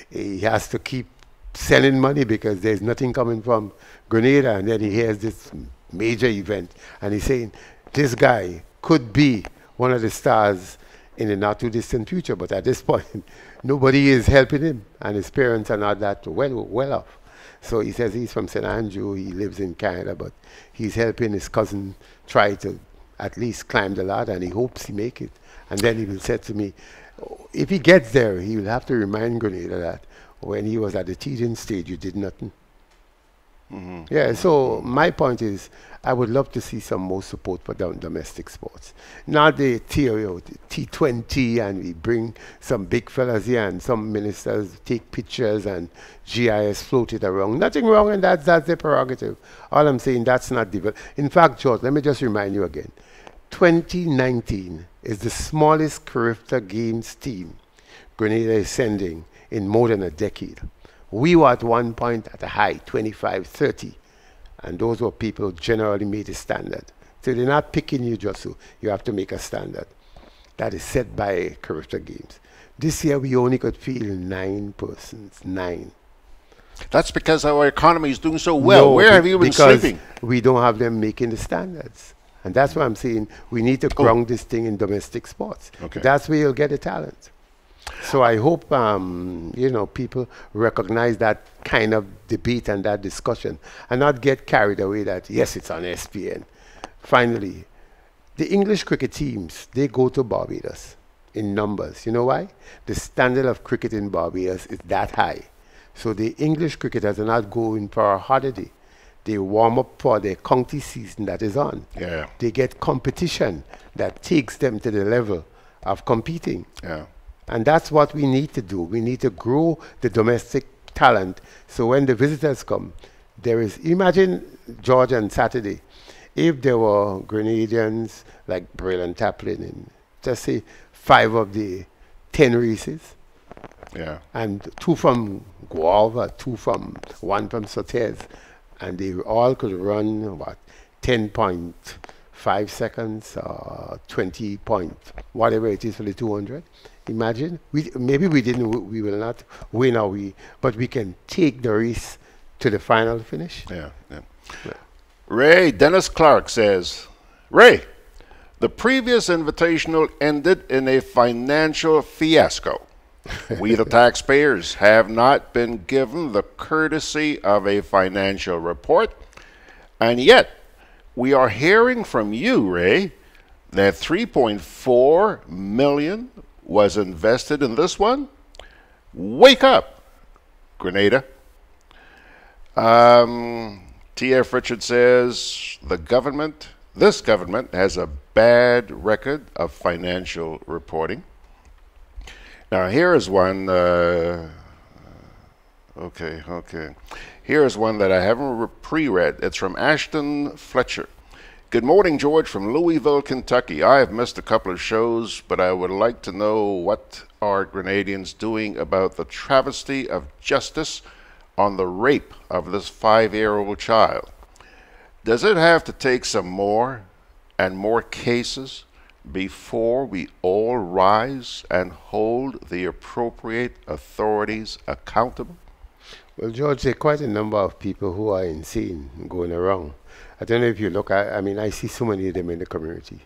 he has to keep sending money because there's nothing coming from Grenada, and then he hears this major event, and he's saying, this guy could be one of the stars in the not too distant future, but at this point, nobody is helping him, and his parents are not that well off. So he says he's from St. Andrew, he lives in Canada, but he's helping his cousin try to at least climb the ladder, and he hopes he make it. And then he will say to me, if he gets there, he will have to remind Grenada that when he was at the teaching stage, you did nothing. Yeah, so my point is, I would love to see some more support for domestic sports. Not the T20, and we bring some big fellas here, and some ministers take pictures, and GIS float it around. Nothing wrong, and that's their prerogative. All I'm saying, that's not developed. In fact, George, let me just remind you again. 2019 is the smallest Carifta Games team Grenada is sending in more than a decade. We were at one point at a high, 25, 30. And those were people who generally made a standard. So they're not picking you just so. You have to make a standard. That is set by Carifta Games. This year we only could field 9 persons. 9. That's because our economy is doing so well. Where have you been sleeping? We don't have them making the standards. And that's why I'm saying we need to ground this thing in domestic sports. Okay. That's where you'll get the talent. So I hope, people recognize that kind of debate and that discussion, and not get carried away that, yes, it's on SPN. Finally, the English cricket teams, they go to Barbados in numbers. You know why? The standard of cricket in Barbados is that high. So the English cricketers are not going for a holiday. They warm up for the county season that is on. Yeah. They get competition that takes them to the level of competing. Yeah. And that's what we need to do. We need to grow the domestic talent, so when the visitors come, there is, imagine, George, on Saturday, if there were Grenadians like Braille and Taplin in, just say, 5 of the 10 races. Yeah. And 2 from Gouyave, 1 from Sotez, and they all could run, 10.5 seconds, 20 point, whatever it is for the 200. Imagine, maybe we will not win, but we can take the race to the final finish. Yeah. Ray Dennis Clark says, Ray, the previous invitational ended in a financial fiasco. We, the taxpayers, have not been given the courtesy of a financial report, and yet we are hearing from you, Ray, that $3.4 million was invested in this one. Wake up, Grenada. T.F. Richard says this government has a bad record of financial reporting. Now here is one. Here is one that I haven't pre-read. It's from Ashton Fletcher. Good morning, George from Louisville, Kentucky. I have missed a couple of shows, but I would like to know what are Grenadians doing about the travesty of justice on the rape of this 5-year-old child. Does it have to take some more and more cases before we all rise and hold the appropriate authorities accountable? Well, George, there are quite a number of people who are insane going around. I don't know if you look, I mean, I see so many of them in the community.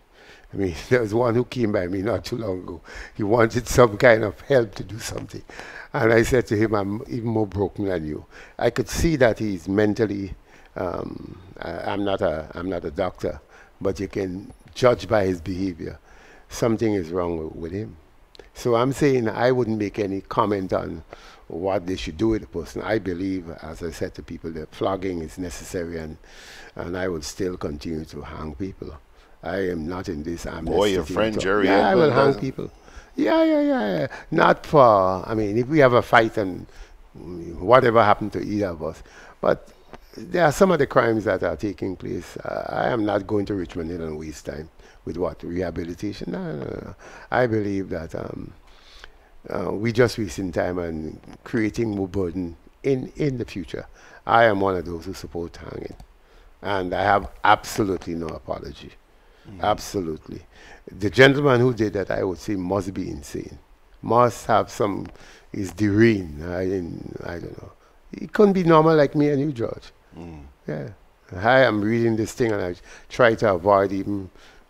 I mean, there was one who came by me not too long ago. He wanted some kind of help to do something. And I said to him, I'm even more broken than you. I could see that he's mentally, I'm not a doctor, but you can judge by his behavior. Something is wrong with him. So I'm saying I wouldn't make any comment on what they should do with the person. I believe, as I said to people, that flogging is necessary, and I would still continue to hang people. I am not in this. Boy, your friend Jerry. Yeah, I will hang people. Yeah. Not for, I mean, if we have a fight and whatever happened to either of us. But there are some of the crimes that are taking place. I am not going to Richmond Hill and waste time with what? Rehabilitation? No. I believe that we just wasting time and creating more burden in the future. I am one of those who support hanging. And I have absolutely no apology. Absolutely. The gentleman who did that, I would say, must be insane. Must have some, is deranged. I don't know. He couldn't be normal like me and you, George. Yeah. I am reading this thing and I try to avoid even,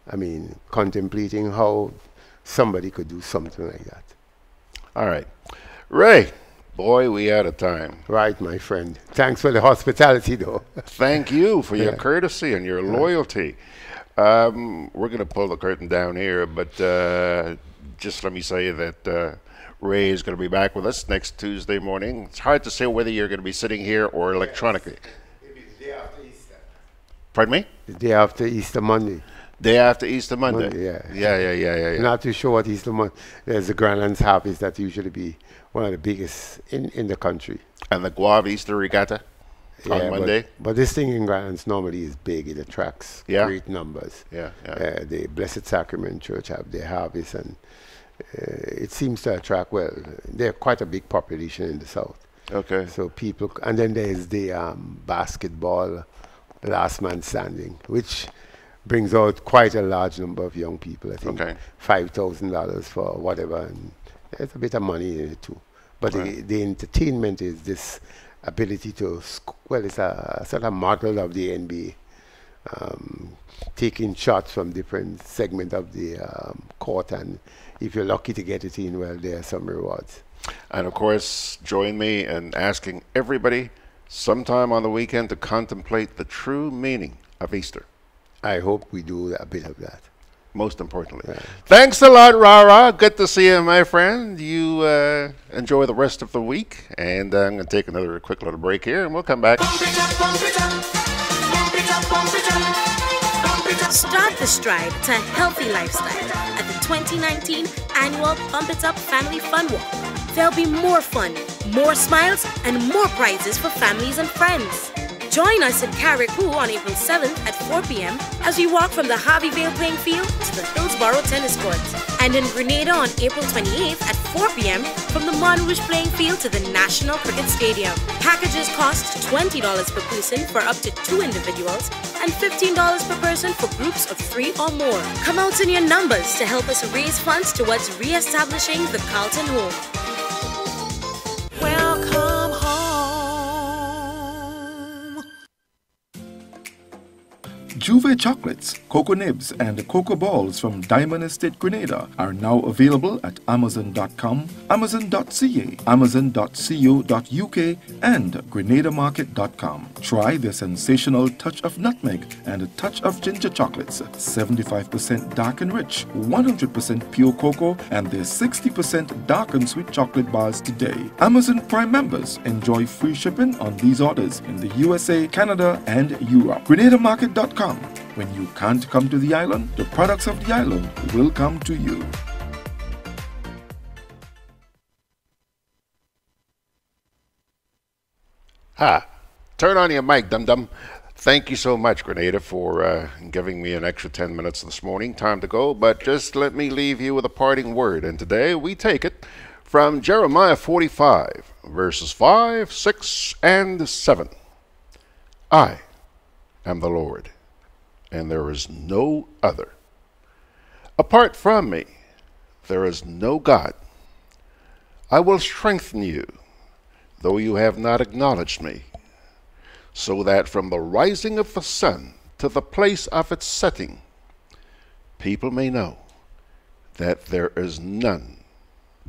I mean, contemplating how somebody could do something like that. All right. Ray, boy, we out of time. Right, my friend. Thanks for the hospitality, though. Thank you for your courtesy and your loyalty. We're going to pull the curtain down here, but just let me say that Ray is going to be back with us next Tuesday morning. It's hard to say whether you're going to be sitting here or electronically. Maybe the day after Easter. Pardon me? The day after Easter Monday. Day after Easter Monday. Yeah. Not too sure what Easter Monday. There's the Grandlands Harvest that usually be one of the biggest in the country. And the Gouyave Easter Regatta on Monday. But this thing in Grandlands normally is big. It attracts great numbers. The Blessed Sacrament Church have their harvest, and it seems to attract, well, they're quite a big population in the south. Okay. So people, and then there's the basketball, last man standing, which brings out quite a large number of young people. I think $5,000 for whatever, and there's a bit of money in it too. But the entertainment is this ability to, well, it's a sort of model of the NBA, taking shots from different segments of the court, and if you're lucky to get it in, well, there are some rewards. And of course, join me in asking everybody sometime on the weekend to contemplate the true meaning of Easter. I hope we do a bit of that. Most importantly. Thanks a lot, Rara. Good to see you, my friend. You enjoy the rest of the week. And I'm going to take another quick little break here, and we'll come back. Start the stride to a healthy lifestyle at the 2019 annual Pump It Up Family Fun Walk. There'll be more fun, more smiles, and more prizes for families and friends. Join us in Carrickoo on April 7th at 4 p.m. as we walk from the Harvey Vale playing field to the Hillsborough tennis courts, and in Grenada on April 28th at 4 p.m. from the Montrouge playing field to the National Cricket Stadium. Packages cost $20 per person for up to 2 individuals and $15 per person for groups of 3 or more. Come out in your numbers to help us raise funds towards re-establishing the Carlton Home. Welcome home. Juve chocolates, cocoa nibs, and cocoa balls from Diamond Estate Grenada are now available at Amazon.com, Amazon.ca, Amazon.co.uk, and GrenadaMarket.com. Try the sensational touch of nutmeg and a touch of ginger chocolates, 75% dark and rich, 100% pure cocoa, and their 60% dark and sweet chocolate bars today. Amazon Prime members enjoy free shipping on these orders in the USA, Canada, and Europe. GrenadaMarket.com. When you can't come to the island, the products of the island will come to you. Ha! Turn on your mic, dum-dum. Thank you so much, Grenada, for giving me an extra 10 minutes this morning. Time to go, but just let me leave you with a parting word. And today we take it from Jeremiah 45, verses 5, 6, and 7. I am the Lord, and there is no other. Apart from me, there is no God. I will strengthen you, though you have not acknowledged me, so that from the rising of the sun to the place of its setting, people may know that there is none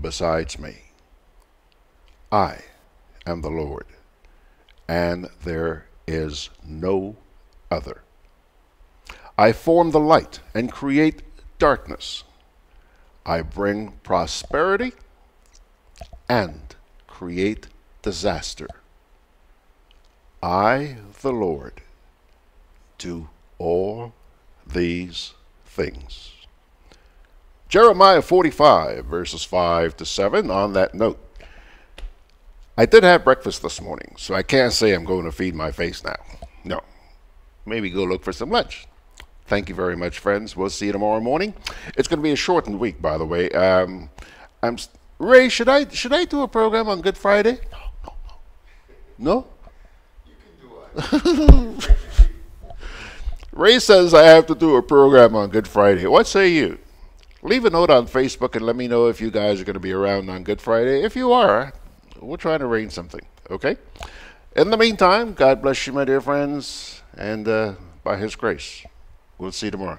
besides me. I am the Lord, and there is no other. I form the light and create darkness. I bring prosperity and create disaster. I, the Lord, do all these things. Jeremiah 45, verses 5 to 7. On that note, I did have breakfast this morning, so I can't say I'm going to feed my face now. No. Maybe go look for some lunch. Thank you very much, friends. We'll see you tomorrow morning. It's going to be a shortened week, by the way. Ray, should I do a program on Good Friday? No? Ray says I have to do a program on Good Friday. What say you? Leave a note on Facebook and let me know if you guys are going to be around on Good Friday. If you are, we'll try to arrange something, okay? In the meantime, God bless you, my dear friends, and by His grace, we'll see you tomorrow.